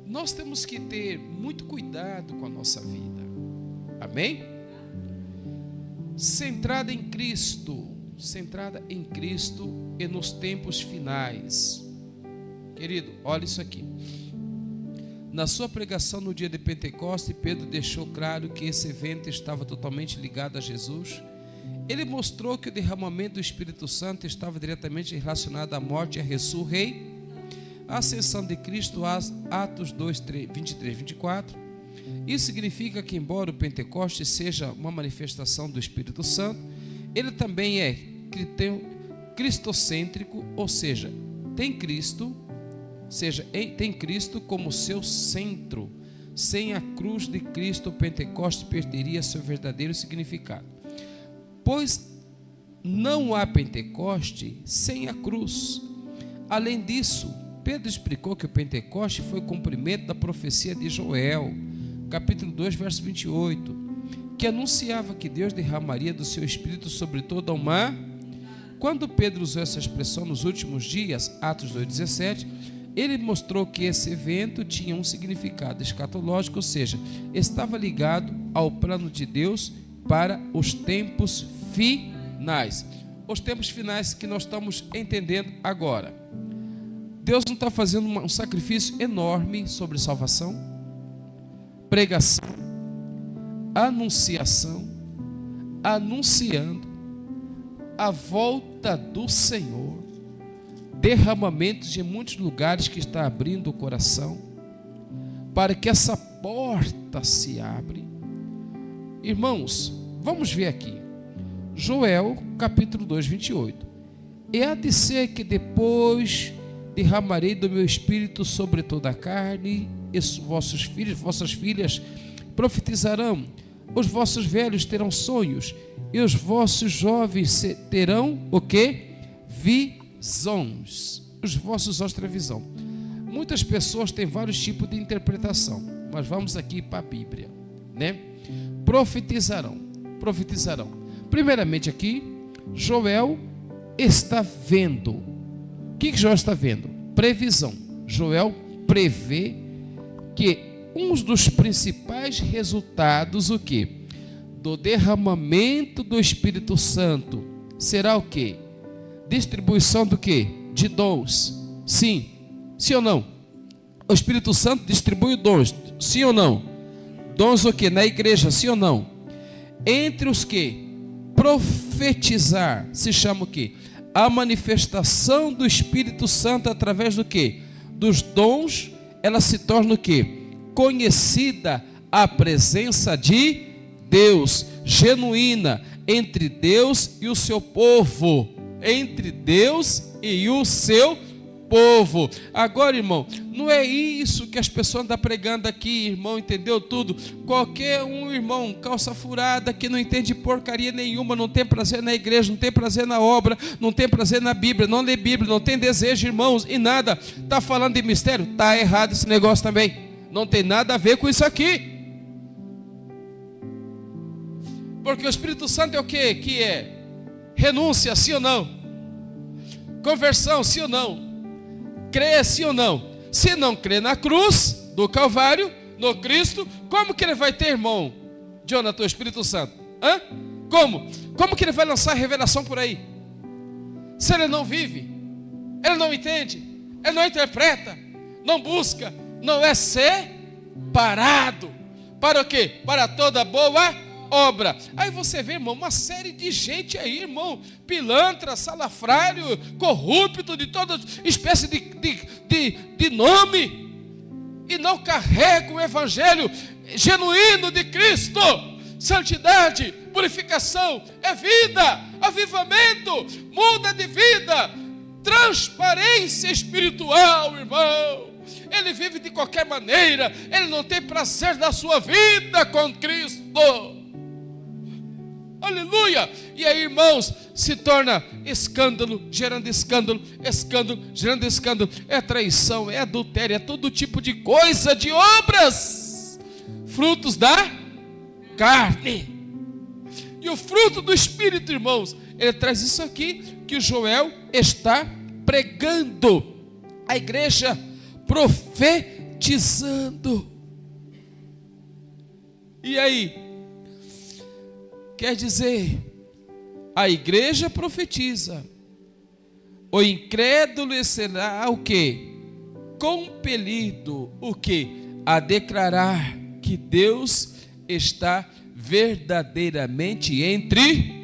nós temos que ter muito cuidado com a nossa vida. Amém? Centrada em Cristo e nos tempos finais. Querido, olha isso aqui. Na sua pregação no dia de Pentecostes, Pedro deixou claro que esse evento estava totalmente ligado a Jesus. Ele mostrou que o derramamento do Espírito Santo estava diretamente relacionado à morte e à ressurreição, a ascensão de Cristo, Atos 2, 23, 24. Isso significa que, embora o Pentecostes seja uma manifestação do Espírito Santo, ele também é cristocêntrico, ou seja, tem Cristo como seu centro. Sem a cruz de Cristo, o Pentecostes perderia seu verdadeiro significado. Pois não há Pentecoste sem a cruz. Além disso, Pedro explicou que o Pentecoste foi o cumprimento da profecia de Joel, capítulo 2, verso 28, que anunciava que Deus derramaria do seu Espírito sobre toda a humanidade. Quando Pedro usou essa expressão nos últimos dias, Atos 2,17, ele mostrou que esse evento tinha um significado escatológico, ou seja, estava ligado ao plano de Deus para os tempos finais. Os tempos finais que nós estamos entendendo agora. Deus não está fazendo um sacrifício enorme sobre salvação, pregação, anunciação, anunciando a volta do Senhor, derramamentos de muitos lugares que está abrindo o coração, para que essa porta se abra. Irmãos, vamos ver aqui. Joel, capítulo 2, 28. E há de ser que depois derramarei do meu espírito sobre toda a carne, e vossos filhos, vossas filhas profetizarão, os vossos velhos terão sonhos, e os vossos jovens terão o quê? Visões. Os vossos olhos terão visão. Muitas pessoas têm vários tipos de interpretação, mas vamos aqui para a Bíblia, né? Profetizarão. Primeiramente aqui, Joel está vendo. O que Joel está vendo? Previsão. Joel prevê que um dos principais resultados, o quê? Do derramamento do Espírito Santo será o quê? Distribuição do quê? De dons. Sim. Sim ou não? O Espírito Santo distribui dons. Sim ou não? Dons o quê? Na igreja. Sim ou não? Entre os que profetizar se chama o quê? A manifestação do Espírito Santo através do quê? Dos dons, ela se torna o quê? Conhecida a presença de Deus, genuína, entre Deus e o seu povo, entre Deus e o seu povo. Agora, irmão, não é isso que as pessoas andam pregando aqui, irmão, entendeu tudo? Qualquer um, irmão, calça furada, que não entende porcaria nenhuma, não tem prazer na igreja, não tem prazer na obra, não tem prazer na Bíblia, não lê Bíblia, não tem desejo, irmãos, e nada, está falando de mistério? Está errado esse negócio também, não tem nada a ver com isso aqui. Porque o Espírito Santo é o quê? Que é renúncia, sim ou não? Conversão, sim ou não? Crer, sim ou não? Se não crer na cruz do Calvário, no Cristo, como que ele vai ter, irmão Jonathan, o Espírito Santo? Hã? Como? Como que ele vai lançar a revelação por aí? Se ele não vive, ele não entende, ele não interpreta, não busca, não é separado. Para o quê? Para toda boa obra. Aí você vê, irmão, uma série de gente aí, irmão, pilantra, salafrário, corrupto, de toda espécie de nome, e não carrega o evangelho genuíno de Cristo. Santidade, purificação, é vida, avivamento, muda de vida, transparência espiritual, irmão. Ele vive de qualquer maneira, ele não tem prazer na sua vida com Cristo. Aleluia! E aí, irmãos, se torna escândalo, gerando escândalo, escândalo, gerando escândalo. É traição, é adultério, é todo tipo de coisa, de obras, frutos da carne. E o fruto do Espírito, irmãos, ele traz isso aqui que o Joel está pregando. A igreja profetizando. E aí? Quer dizer, a igreja profetiza, o incrédulo será o quê? Compelido, o quê? A declarar que Deus está verdadeiramente entre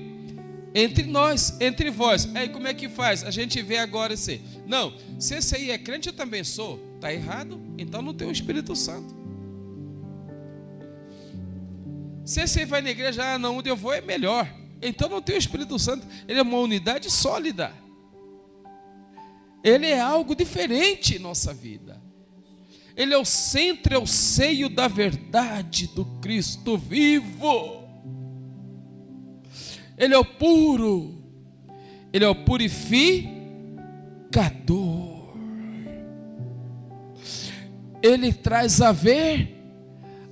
nós, entre vós. Aí como é que faz? A gente vê agora esse, não, se esse aí é crente eu também sou, está errado, então não tem o Espírito Santo. Se você vai na igreja, não, onde eu vou é melhor. Então não tem o Espírito Santo. Ele é uma unidade sólida. Ele é algo diferente em nossa vida. Ele é o centro, é o seio da verdade do Cristo vivo. Ele é o puro. Ele é o purificador. Ele traz a ver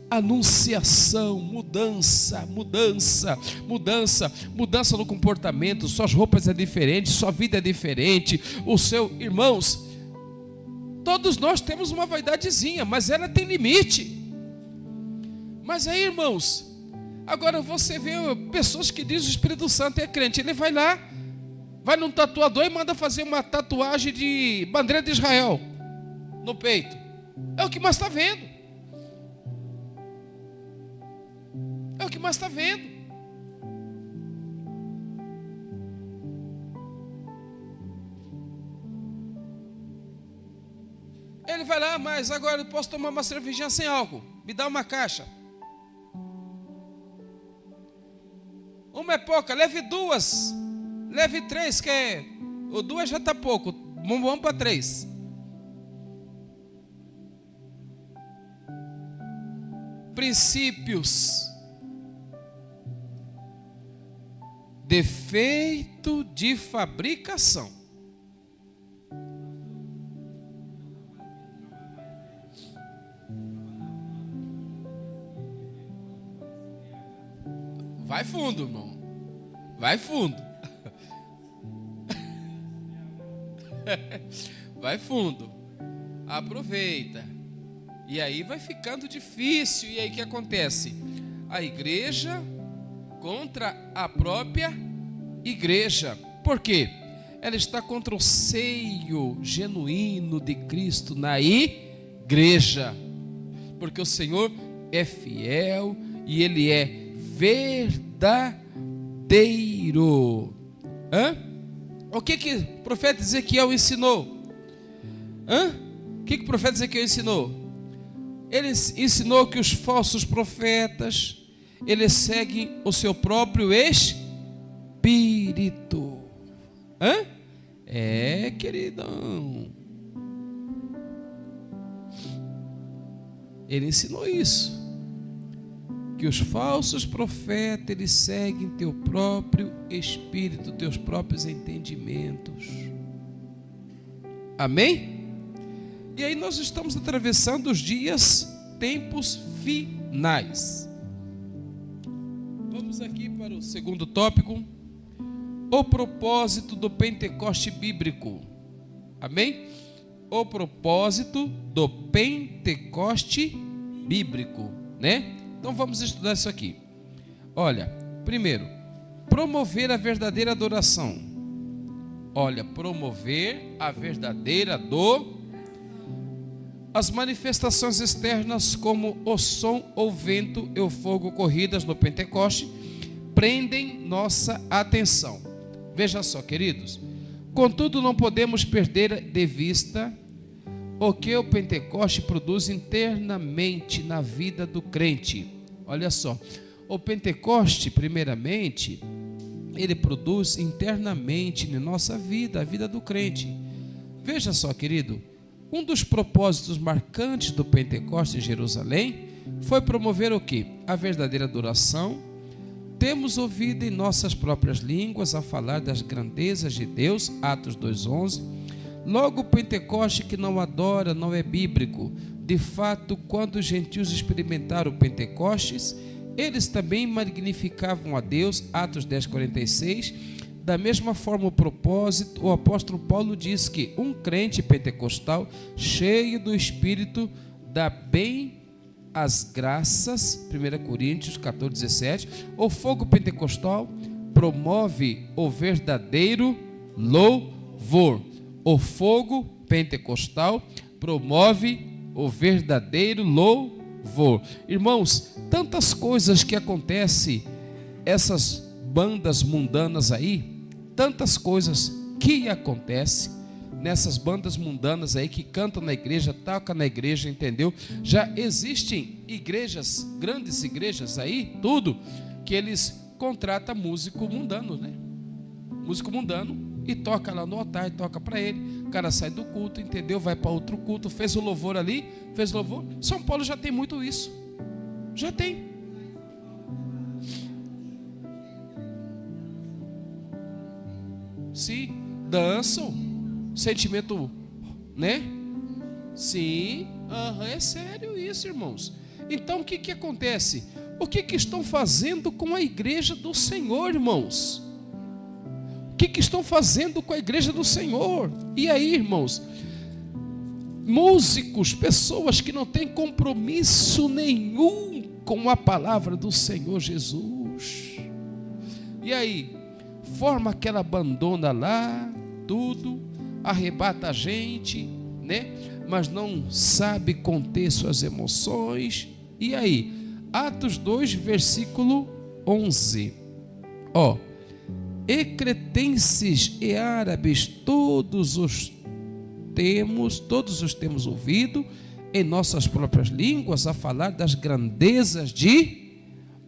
anunciação, mudança no comportamento. Suas roupas é diferente, sua vida é diferente, o seu, irmãos, todos nós temos uma vaidadezinha, mas ela tem limite. Mas aí, irmãos, agora você vê pessoas que dizem o Espírito Santo é crente, ele vai lá, vai num tatuador e manda fazer uma tatuagem de bandeira de Israel no peito. É o que mais está vendo. É o que mais está vendo. Ele vai lá, mas agora eu posso tomar uma cervejinha sem álcool. Me dá uma caixa. Uma é pouca, leve 2. Leve 3, que é... O 2 já está pouco. Vamos para 3. Princípios. Defeito de fabricação. Vai fundo, irmão. Vai fundo. Vai fundo. Aproveita. E aí vai ficando difícil. E aí o que acontece? A igreja contra a própria igreja. Por quê? Ela está contra o seio genuíno de Cristo na igreja. Porque o Senhor é fiel e Ele é verdadeiro. O que o profeta Ezequiel ensinou? O que o profeta Ezequiel ensinou? Ele ensinou que os falsos profetas, eles seguem o seu próprio espírito. Queridão. Ele ensinou isso. Que os falsos profetas, eles seguem teu próprio espírito, teus próprios entendimentos. Amém? E aí nós estamos atravessando os tempos finais. Vamos aqui para o segundo tópico. O propósito do Pentecoste bíblico. Amém? O propósito do Pentecoste bíblico, né? Então vamos estudar isso aqui. Olha, primeiro, promover a verdadeira adoração. Olha, promover a verdadeira as manifestações externas como o som, o vento e o fogo ocorridas no Pentecoste prendem nossa atenção. Veja só, queridos. Contudo, não podemos perder de vista o que o Pentecoste produz internamente na vida do crente. Olha só, o Pentecoste, primeiramente, ele produz internamente na nossa vida, a vida do crente. Veja só, querido, um dos propósitos marcantes do Pentecoste em Jerusalém foi promover o quê? A verdadeira adoração. Temos ouvido em nossas próprias línguas a falar das grandezas de Deus, Atos 2:11. Logo, o Pentecoste que não adora não é bíblico. De fato, quando os gentios experimentaram o Pentecostes, eles também magnificavam a Deus, Atos 10:46. Da mesma forma, o apóstolo Paulo diz que um crente pentecostal, cheio do Espírito, dá bem as graças, 1 Coríntios 14:17. O fogo pentecostal promove o verdadeiro louvor. O fogo pentecostal promove o verdadeiro louvor. Irmãos, tantas coisas que acontecem, essas bandas mundanas aí, tantas coisas que acontecem nessas bandas mundanas aí que cantam na igreja, tocam na igreja, entendeu? Já existem igrejas, grandes igrejas aí, tudo, que eles contratam músico mundano, né? Músico mundano, e toca lá no altar, e toca para ele. O cara sai do culto, entendeu? Vai para outro culto, fez o louvor ali, fez louvor. São Paulo já tem muito isso. Já tem. Sim, dançam, sentimento, né? Sim, é sério isso, irmãos. Então o que acontece? O que estão fazendo com a igreja do Senhor, irmãos? O que estão fazendo com a igreja do Senhor? E aí, irmãos, músicos, pessoas que não têm compromisso nenhum com a palavra do Senhor Jesus. E aí, forma aquela bandona lá, tudo, arrebata a gente, né? Mas não sabe conter suas emoções. E aí, Atos 2, versículo 11. E cretenses e árabes, todos os todos os temos ouvido em nossas próprias línguas a falar das grandezas de...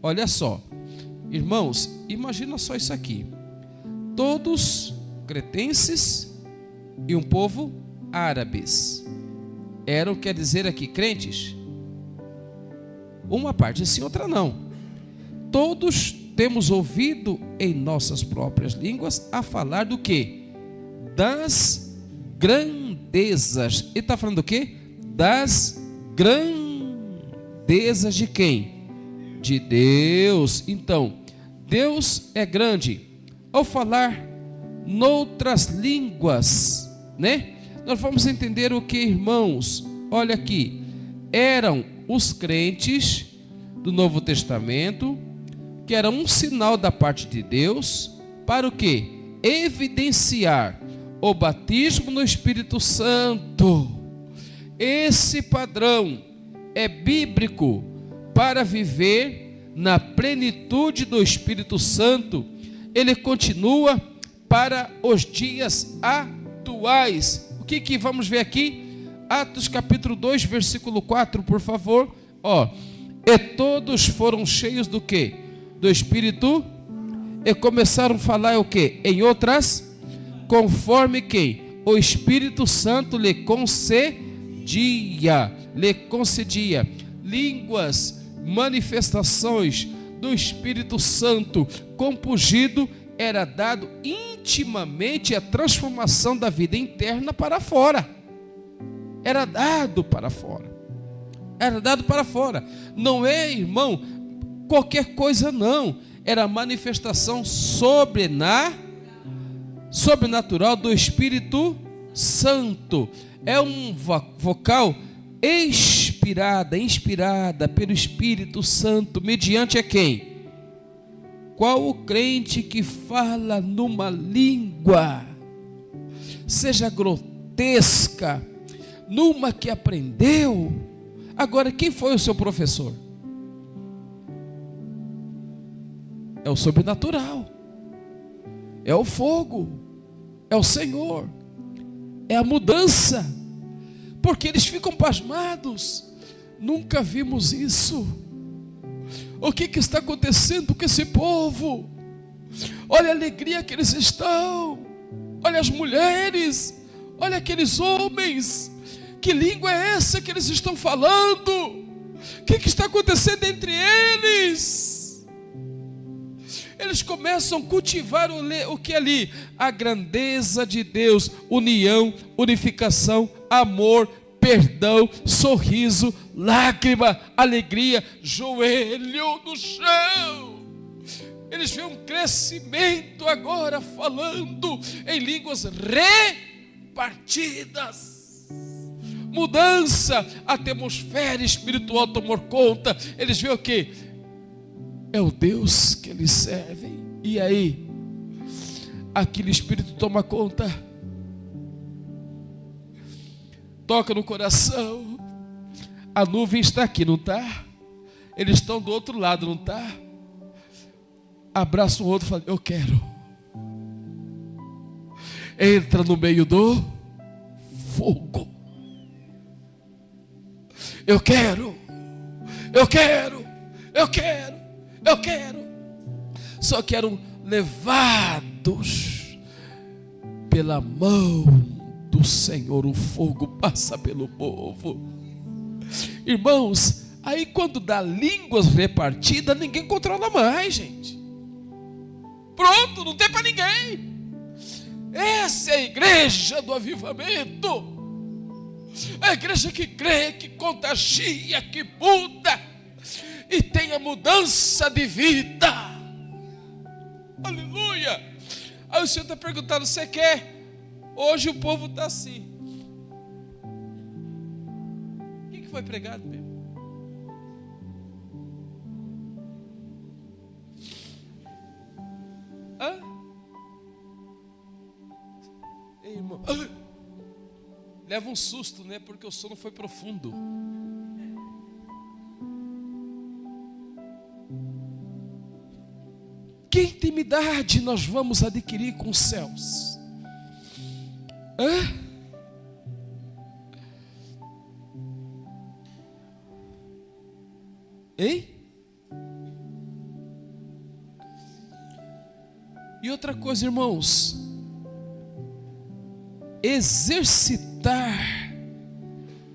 Olha só, irmãos, imagina só isso aqui. Todos cretenses e um povo árabes. Eram, quer dizer aqui, crentes? Uma parte sim, outra não. Todos temos ouvido em nossas próprias línguas a falar do quê? Das grandezas. Ele está falando do quê? Das grandezas de quem? De Deus. Então, Deus é grande. Ao falar noutras línguas, né? Nós vamos entender o que, irmãos? Olha aqui. Eram os crentes do Novo Testamento, que era um sinal da parte de Deus, para o quê? Evidenciar o batismo no Espírito Santo. Esse padrão é bíblico para viver na plenitude do Espírito Santo. Ele continua para os dias atuais. O que vamos ver aqui? Atos capítulo 2, versículo 4, por favor. E todos foram cheios do quê? Do Espírito, e começaram a falar o quê? Em outras, conforme quem? O Espírito Santo lhe concedia, línguas, manifestações do Espírito Santo compungido, era dado intimamente a transformação da vida interna para fora. Era dado para fora. Era dado para fora. Não é, irmão, qualquer coisa não. Era a manifestação sobrenatural do Espírito Santo. É um vocal inspirada pelo Espírito Santo, mediante a quem? Qual o crente que fala numa língua, seja grotesca, numa que aprendeu? Agora, quem foi o seu professor? É o sobrenatural, é o fogo, é o Senhor, é a mudança, porque eles ficam pasmados. Nunca vimos isso. O que está acontecendo com esse povo? Olha a alegria que eles estão, olha as mulheres, olha aqueles homens. Que língua é essa que eles estão falando? O que está acontecendo entre eles? Eles começam a cultivar o que ali? A grandeza de Deus, união, unificação, amor, perdão, sorriso, lágrima, alegria, joelho no chão. Eles veem um crescimento agora falando em línguas repartidas. Mudança, a atmosfera espiritual tomou conta. Eles veem o quê? É o Deus que eles servem. E aí, aquele Espírito toma conta, toca no coração. A nuvem está aqui, não está? Eles estão do outro lado, não está? Abraça o outro e fala: eu quero. Entra no meio do fogo. Eu quero. Só que eram levados pela mão do Senhor. O fogo passa pelo povo. Irmãos, aí quando dá línguas repartidas, ninguém controla mais, gente. Pronto, não tem para ninguém. Essa é a igreja do avivamento. A igreja que crê, que contagia, que muda e tem a mudança de vida. Aleluia. Aí o Senhor está perguntando: você quer? Hoje o povo está assim. O que foi pregado mesmo? Ei, irmão, leva um susto, né? Porque o sono foi profundo. Que intimidade nós vamos adquirir com os céus? Hein? E outra coisa, irmãos, exercitar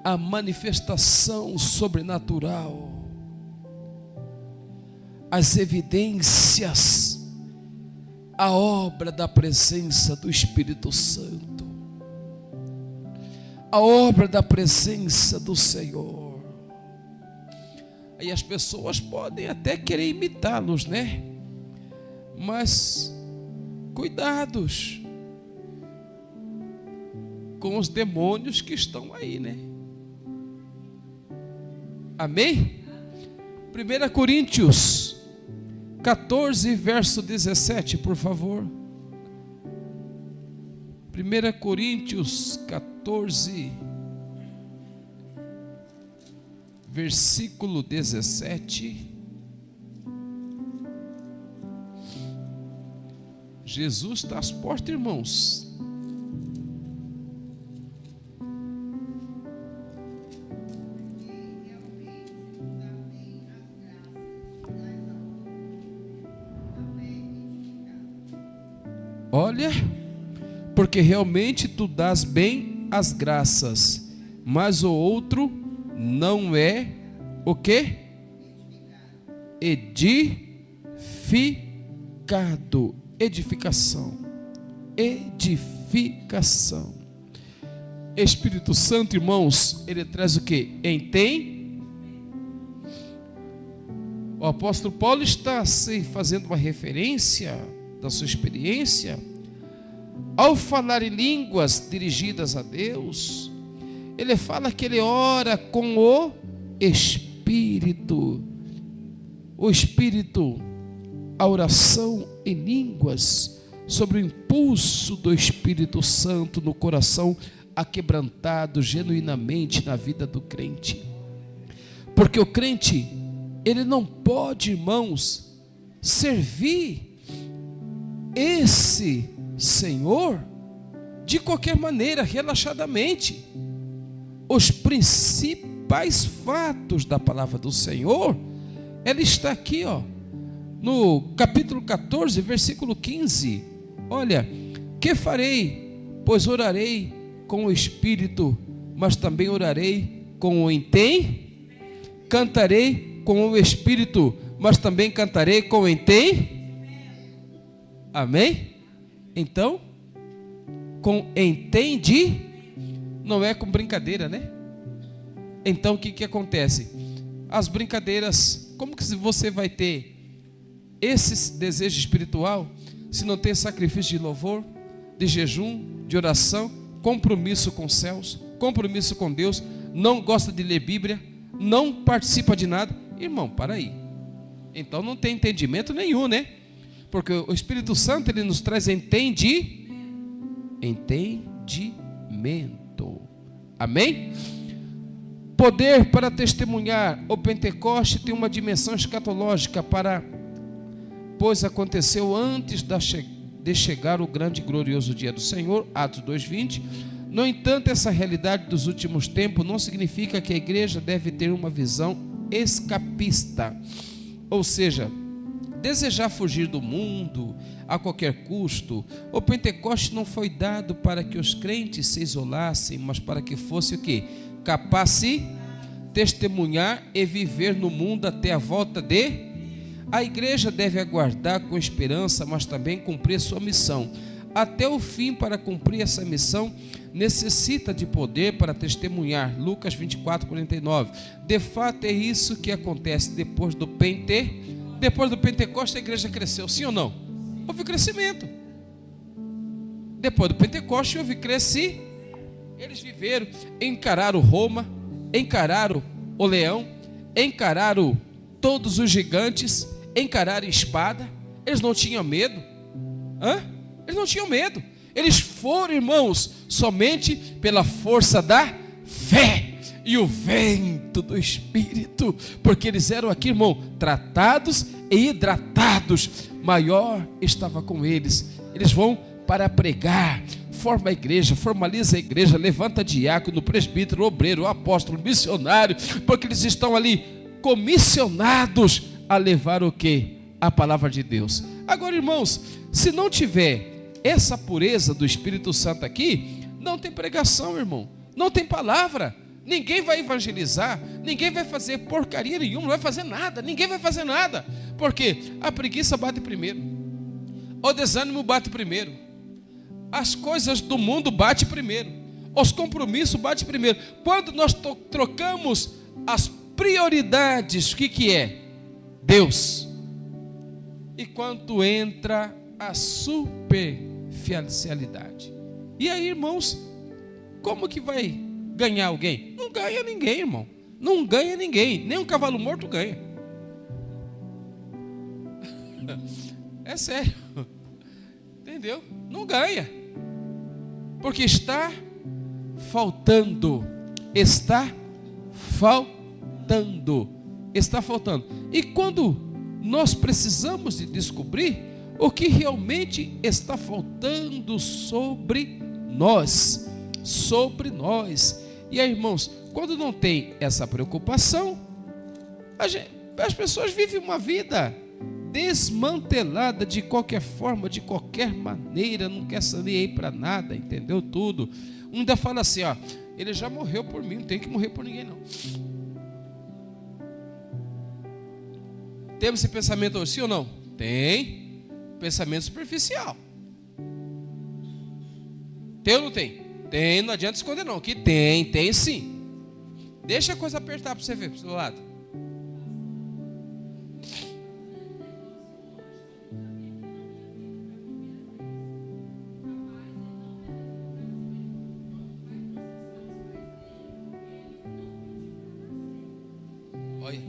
a manifestação sobrenatural, as evidências, a obra da presença do Espírito Santo, a obra da presença do Senhor. Aí as pessoas podem até querer imitá-los, né? Mas cuidados com os demônios que estão aí, né? Amém? 1 Coríntios 14, verso 17, por favor. 1 Coríntios 14, versículo 17. Jesus está às portas, irmãos. Olha, porque realmente tu dás bem as graças, mas o outro não é o quê? Edificado. Edificação. Edificação. Espírito Santo, irmãos, ele traz o quê? O apóstolo Paulo está fazendo uma referência da sua experiência, ao falar em línguas dirigidas a Deus, ele fala que ele ora com o Espírito. O Espírito, a oração em línguas, sobre o impulso do Espírito Santo no coração aquebrantado genuinamente na vida do crente. Porque o crente, ele não pode, irmãos, servir esse Senhor de qualquer maneira, relaxadamente. Os principais fatos da palavra do Senhor, ela está aqui, no capítulo 14, versículo 15. Olha, que farei? Pois orarei com o Espírito, mas também orarei com o cantarei com o Espírito, mas também cantarei com o Amém? Então, com não é com brincadeira, né? Então o que acontece? As brincadeiras, como que você vai ter esse desejo espiritual se não tem sacrifício de louvor, de jejum, de oração, compromisso com os céus, compromisso com Deus, não gosta de ler Bíblia, não participa de nada? Irmão, para aí. Então não tem entendimento nenhum, né? Porque o Espírito Santo, ele nos traz entendimento. Amém? Poder para testemunhar. O Pentecoste tem uma dimensão escatológica, pois aconteceu antes de chegar o grande e glorioso dia do Senhor, Atos 2:20. No entanto, essa realidade dos últimos tempos não significa que a igreja deve ter uma visão escapista, ou seja, desejar fugir do mundo a qualquer custo. O Pentecoste não foi dado para que os crentes se isolassem, mas para que fosse o quê? Capaz de testemunhar e viver no mundo até a volta de... A igreja deve aguardar com esperança, mas também cumprir sua missão. Até o fim, para cumprir essa missão, necessita de poder para testemunhar. Lucas 24:49. De fato, é isso que acontece depois do Pentecoste. A igreja cresceu, sim ou não? Houve crescimento. Depois do Pentecoste houve crescimento. Eles viveram, encararam Roma, encararam o leão, encararam todos os gigantes, encararam a espada. Eles não tinham medo. Eles não tinham medo. Eles foram, irmãos, somente pela força da fé e o vento do Espírito, porque eles eram aqui, irmão, tratados e hidratados. Maior estava com eles. Eles vão para pregar, forma a igreja, formaliza a igreja, levanta diácono, presbítero, obreiro, apóstolo, missionário, porque eles estão ali comissionados a levar o quê? A palavra de Deus. Agora, irmãos, se não tiver essa pureza do Espírito Santo aqui, não tem pregação, irmão. Não tem palavra. Ninguém vai evangelizar, ninguém vai fazer porcaria nenhuma, não vai fazer nada, ninguém vai fazer nada. Porque a preguiça bate primeiro, o desânimo bate primeiro, as coisas do mundo bate primeiro, os compromissos bate primeiro. Quando nós trocamos as prioridades, o que é? Deus. E quando entra a superficialidade. E aí, irmãos, como que vai ganhar alguém? Não ganha ninguém, irmão. Não ganha ninguém. Nem um cavalo morto ganha. É sério. Entendeu? Não ganha. Porque está faltando. Está faltando. Está faltando. E quando nós precisamos de descobrir o que realmente está faltando sobre nós. Sobre nós. E aí, irmãos, quando não tem essa preocupação, as pessoas vivem uma vida desmantelada de qualquer forma, de qualquer maneira, não quer saber aí para nada, entendeu tudo. Um ainda fala assim, ó, ele já morreu por mim, não tem que morrer por ninguém não. Temos esse pensamento hoje, sim ou não? Tem. Pensamento superficial. Tem ou não tem? Tem, não adianta esconder não, que tem sim. Deixa a coisa apertar para você ver, para o seu lado. Olha.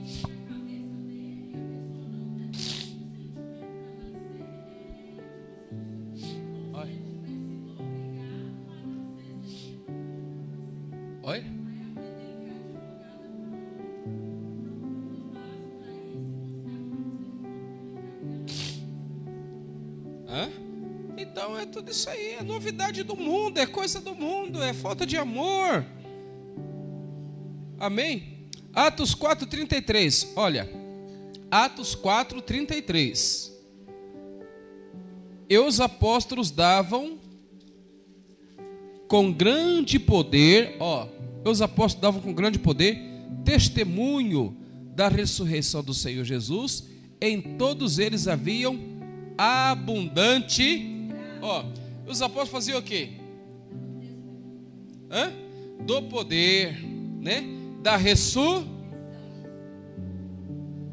Olha. Hã? Então é tudo isso aí, é novidade do mundo, é coisa do mundo, é falta de amor. Amém? Atos 4:33, olha. Atos 4:33. E os apóstolos davam com grande poder, os apóstolos davam com grande poder testemunho da ressurreição do Senhor Jesus. Em todos eles haviam abundante, os apóstolos faziam o quê? Do poder, né? Da ressurreição.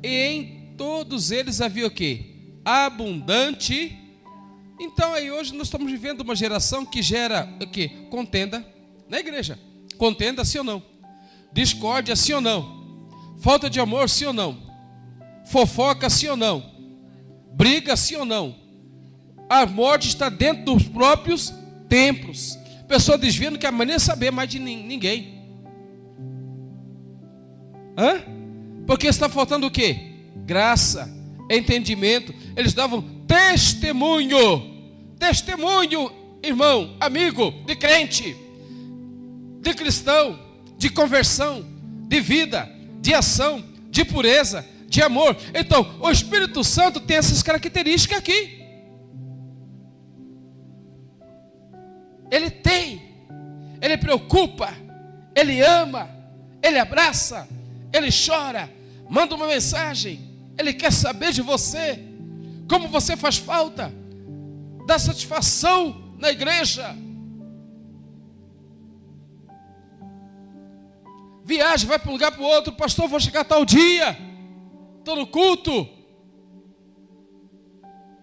E em todos eles havia o quê? Abundante. Então aí hoje nós estamos vivendo uma geração que gera o quê? Contenda na igreja. Contenda, sim ou não? Discórdia, sim ou não? Falta de amor, sim ou não? Fofoca, sim ou não? Briga, sim ou não? A morte está dentro dos próprios templos. Pessoa desviando que amanhã saber mais de ninguém. Porque está faltando o quê? Graça, entendimento. Eles davam testemunho. Testemunho, irmão, amigo, de crente, de cristão, de conversão, de vida, de ação, de pureza, de amor. Então, o Espírito Santo tem essas características aqui. Ele tem, ele preocupa, ele ama, ele abraça, ele chora, manda uma mensagem, ele quer saber de você, como você faz falta, dá satisfação na igreja. Viaja, vai para um lugar para o outro, pastor, vou chegar tal dia, estou no culto.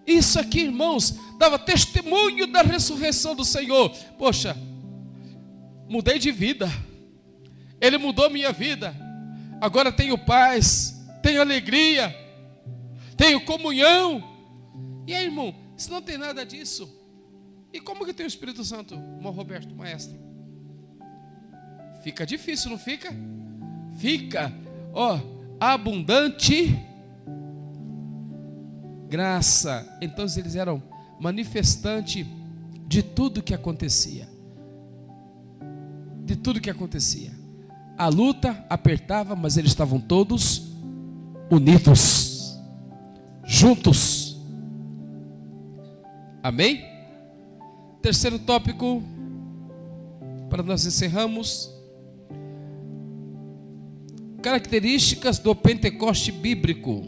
Isso aqui, irmãos, dava testemunho da ressurreição do Senhor. Poxa, mudei de vida, Ele mudou minha vida, agora tenho paz, tenho alegria, tenho comunhão. E aí, irmão, se não tem nada disso, e como que tem o Espírito Santo, irmão Roberto, maestro? Fica difícil, não fica? Fica, abundante graça. Então eles eram manifestante de tudo que acontecia. De tudo que acontecia. A luta apertava, mas eles estavam todos unidos, juntos. Amém? Terceiro tópico, para nós encerrarmos. Características do Pentecoste bíblico.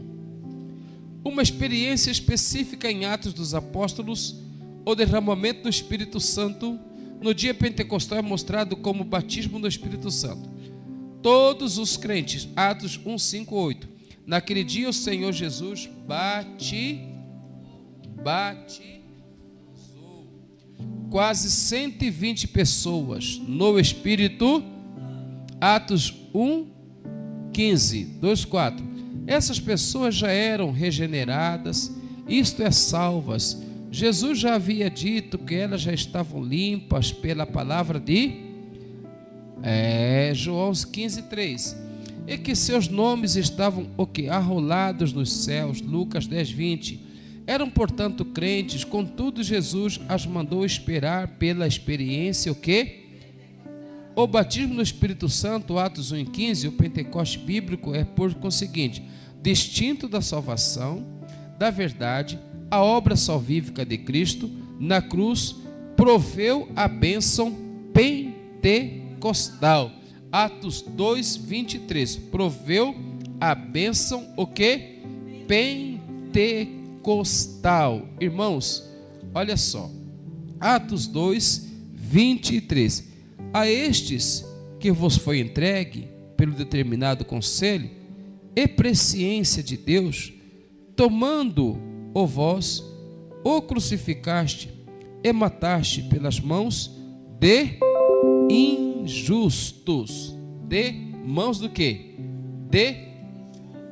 Uma experiência específica em Atos dos Apóstolos, o derramamento do Espírito Santo no dia pentecostal é mostrado como batismo no Espírito Santo. Todos os crentes, Atos 1, 5, 8. Naquele dia o Senhor Jesus batizou quase 120 pessoas no Espírito. Atos 1, 15, 2, 4. Essas pessoas já eram regeneradas, isto é, salvas. Jesus já havia dito que elas já estavam limpas pela palavra de João 15, 3. E que seus nomes estavam arrolados nos céus. Lucas 10, 20. Eram, portanto, crentes, contudo Jesus as mandou esperar pela experiência o batismo no Espírito Santo. Atos 1, 15. O Pentecoste bíblico é, por conseguinte, distinto da salvação, da verdade. A obra salvífica de Cristo na cruz proveu a bênção pentecostal. Atos 2, 23. Proveu a bênção pentecostal. Irmãos, olha só. Atos 2, 23. A estes que vos foi entregue pelo determinado conselho e presciência de Deus, tomando o vós o crucificaste e mataste pelas mãos de injustos. De mãos do quê? De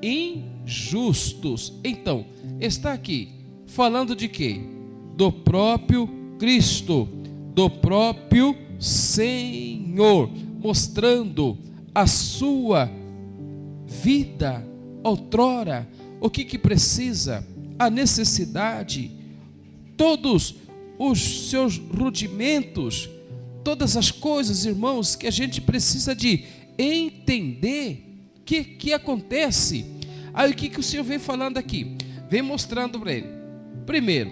injustos. Então, está aqui falando de quê? Do próprio Cristo, do próprio Senhor, mostrando a sua vida outrora, o que precisa, a necessidade, todos os seus rudimentos, todas as coisas, irmãos, que a gente precisa de entender que acontece. Aí o que o Senhor vem falando aqui? Vem mostrando para ele. Primeiro,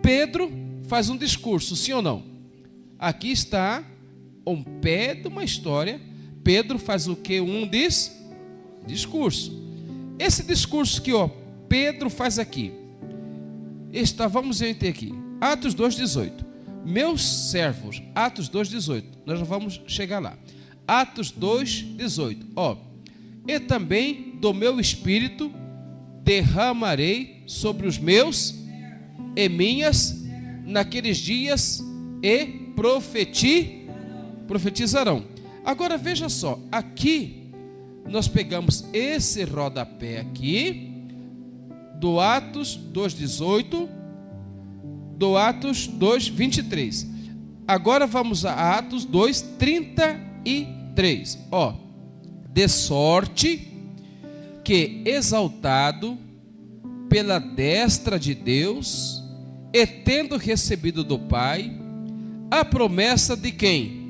Pedro faz um discurso, sim ou não? Aqui está um pé de uma história. Pedro faz o que? Um discurso. Esse discurso que Pedro faz aqui, vamos entender aqui, Atos 2,18. Meus servos, Atos 2,18, nós já vamos chegar lá. Atos 2,18, e também do meu espírito derramarei sobre os meus e minhas naqueles dias e profetizarão. Agora veja só, aqui nós pegamos esse rodapé aqui do Atos 2,18, do Atos 2,23. Agora vamos a Atos 2,33. De sorte que, exaltado pela destra de Deus, e tendo recebido do Pai a promessa de quem?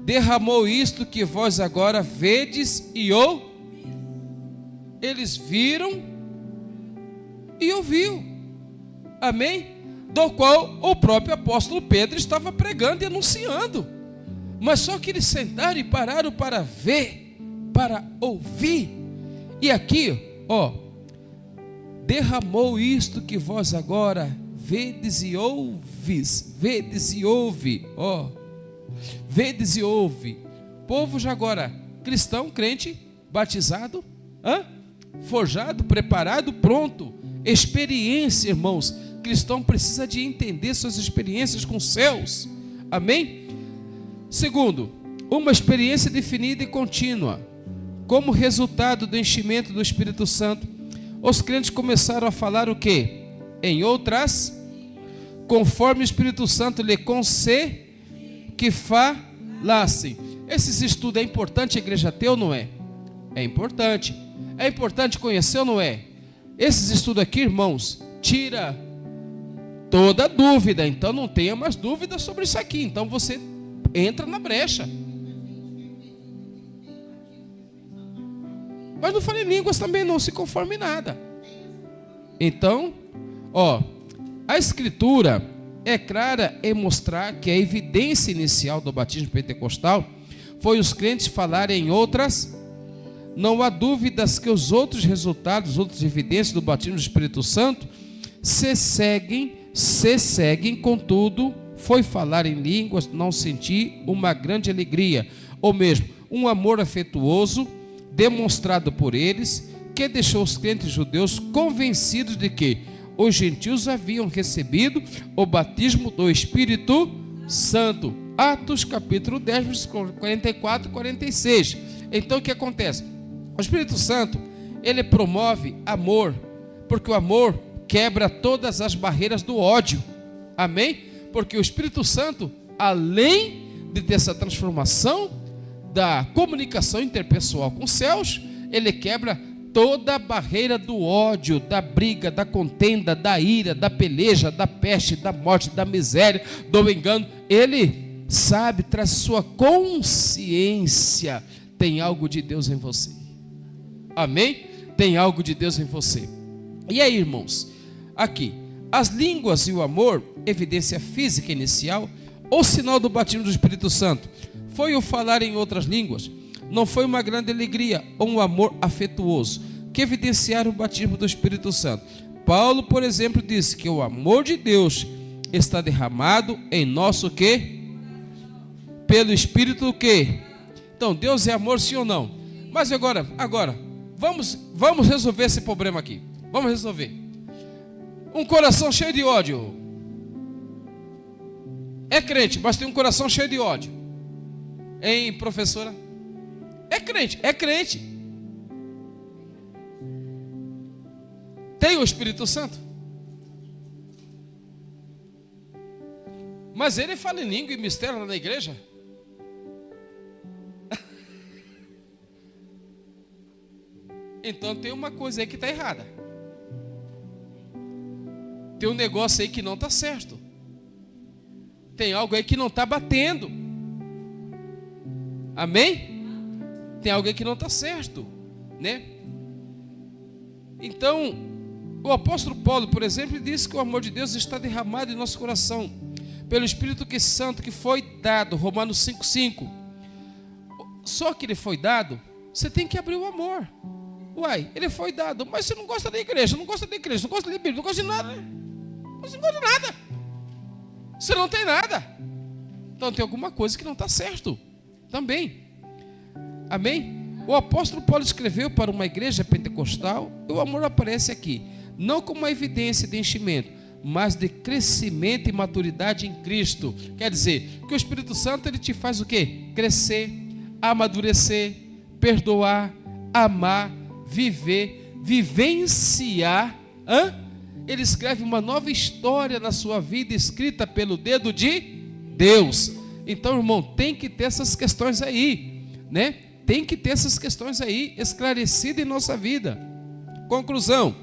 Derramou isto que vós agora vedes e eles viram e ouviu. Amém? Do qual o próprio apóstolo Pedro estava pregando e anunciando. Mas só que eles sentaram e pararam para ver, para ouvir. E aqui, derramou isto que vós agora vedes e ouves. Vedes e ouve, vedes e ouve. Povo já agora, cristão, crente, batizado, forjado, preparado, pronto. Experiência, irmãos. Cristão precisa de entender suas experiências com os céus. Amém? Segundo, uma experiência definida e contínua. Como resultado do enchimento do Espírito Santo, os crentes começaram a falar o quê? Em outras, conforme o Espírito Santo lhe concede que falassem. Esse estudo é importante, igreja teu, não é? É importante. É importante conhecer ou não é? Esses estudos aqui, irmãos, tira toda dúvida. Então não tenha mais dúvida sobre isso aqui. Então você entra na brecha. Mas não fale em línguas também, não se conforme em nada. Então, a Escritura é clara em mostrar que a evidência inicial do batismo pentecostal foi os crentes falarem em outras. Não há dúvidas que os outros resultados, outras evidências do batismo do Espírito Santo se seguem, contudo, foi falar em línguas, não sentir uma grande alegria, ou mesmo um amor afetuoso demonstrado por eles, que deixou os crentes judeus convencidos de que os gentios haviam recebido o batismo do Espírito Santo. Atos capítulo 10, versículos 44 e 46. Então o que acontece? O Espírito Santo, ele promove amor, porque o amor quebra todas as barreiras do ódio. Amém? Porque o Espírito Santo, além de ter essa transformação da comunicação interpessoal com os céus, ele quebra toda a barreira do ódio, da briga, da contenda, da ira, da peleja, da peste, da morte, da miséria, do engano. Ele sabe, traz sua consciência. Tem algo de Deus em você. Amém? Tem algo de Deus em você. E aí, irmãos, aqui, as línguas e o amor, evidência física inicial, ou sinal do batismo do Espírito Santo, foi o falar em outras línguas. Não foi uma grande alegria ou um amor afetuoso que evidenciaram o batismo do Espírito Santo. Paulo, por exemplo, disse que o amor de Deus está derramado em nosso quê? Pelo Espírito o quê? Então, Deus é amor, sim ou não? Mas agora, vamos resolver esse problema aqui. Vamos resolver. Um coração cheio de ódio. É crente, mas tem um coração cheio de ódio. Hein, professora? É crente. Tem o Espírito Santo. Mas ele fala em língua e mistério lá na igreja. Então tem uma coisa aí que está errada. Tem um negócio aí que não está certo. Tem algo aí que não está batendo. Amém? Tem alguém que não está certo, né? Então, o apóstolo Paulo, por exemplo, disse que o amor de Deus está derramado em nosso coração pelo Espírito Santo que foi dado, Romanos 5,5. Só que ele foi dado, você tem que abrir o amor. Uai, ele foi dado, mas você não gosta da igreja, não gosta da Bíblia, não gosta de nada. Você não gosta de nada. Você não tem nada. Então tem alguma coisa que não está certo também. Amém? O apóstolo Paulo escreveu para uma igreja pentecostal, e o amor aparece aqui, não como uma evidência de enchimento, mas de crescimento e maturidade em Cristo. Quer dizer, que o Espírito Santo ele te faz o quê? Crescer, amadurecer, perdoar, amar, viver, vivenciar. Ele escreve uma nova história na sua vida, escrita pelo dedo de Deus. Então, irmão, tem que ter essas questões aí, né? Tem que ter essas questões aí esclarecidas em nossa vida. Conclusão: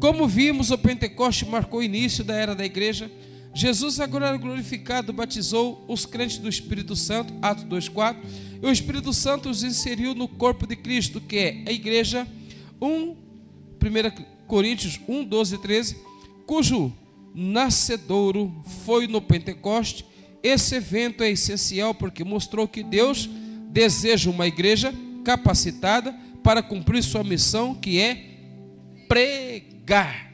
como vimos, o Pentecoste marcou o início da era da igreja. Jesus, agora glorificado, batizou os crentes do Espírito Santo, Atos 2,4, e o Espírito Santo os inseriu no corpo de Cristo, que é a igreja. 1 Coríntios 1, 12 e 13, cujo nascedouro foi no Pentecoste. Esse evento é essencial porque mostrou que Deus deseja uma igreja capacitada para cumprir sua missão, que é pregar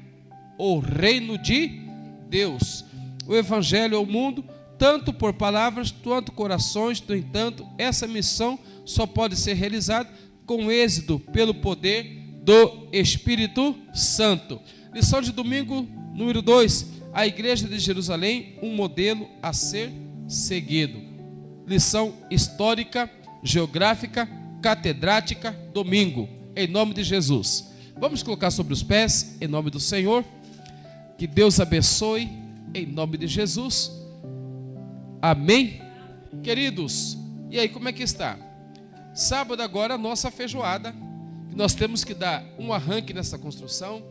o reino de Deus, o evangelho ao mundo, tanto por palavras quanto corações. No entanto, essa missão só pode ser realizada com êxito pelo poder do Espírito Santo. Lição de domingo número 2: a igreja de Jerusalém, um modelo a ser seguido. Lição histórica, geográfica, catedrática, domingo, em nome de Jesus. Vamos colocar sobre os pés, em nome do Senhor. Que Deus abençoe, em nome de Jesus. Amém? Queridos, e aí, como é que está? Sábado agora, a nossa feijoada. Nós temos que dar um arranque nessa construção.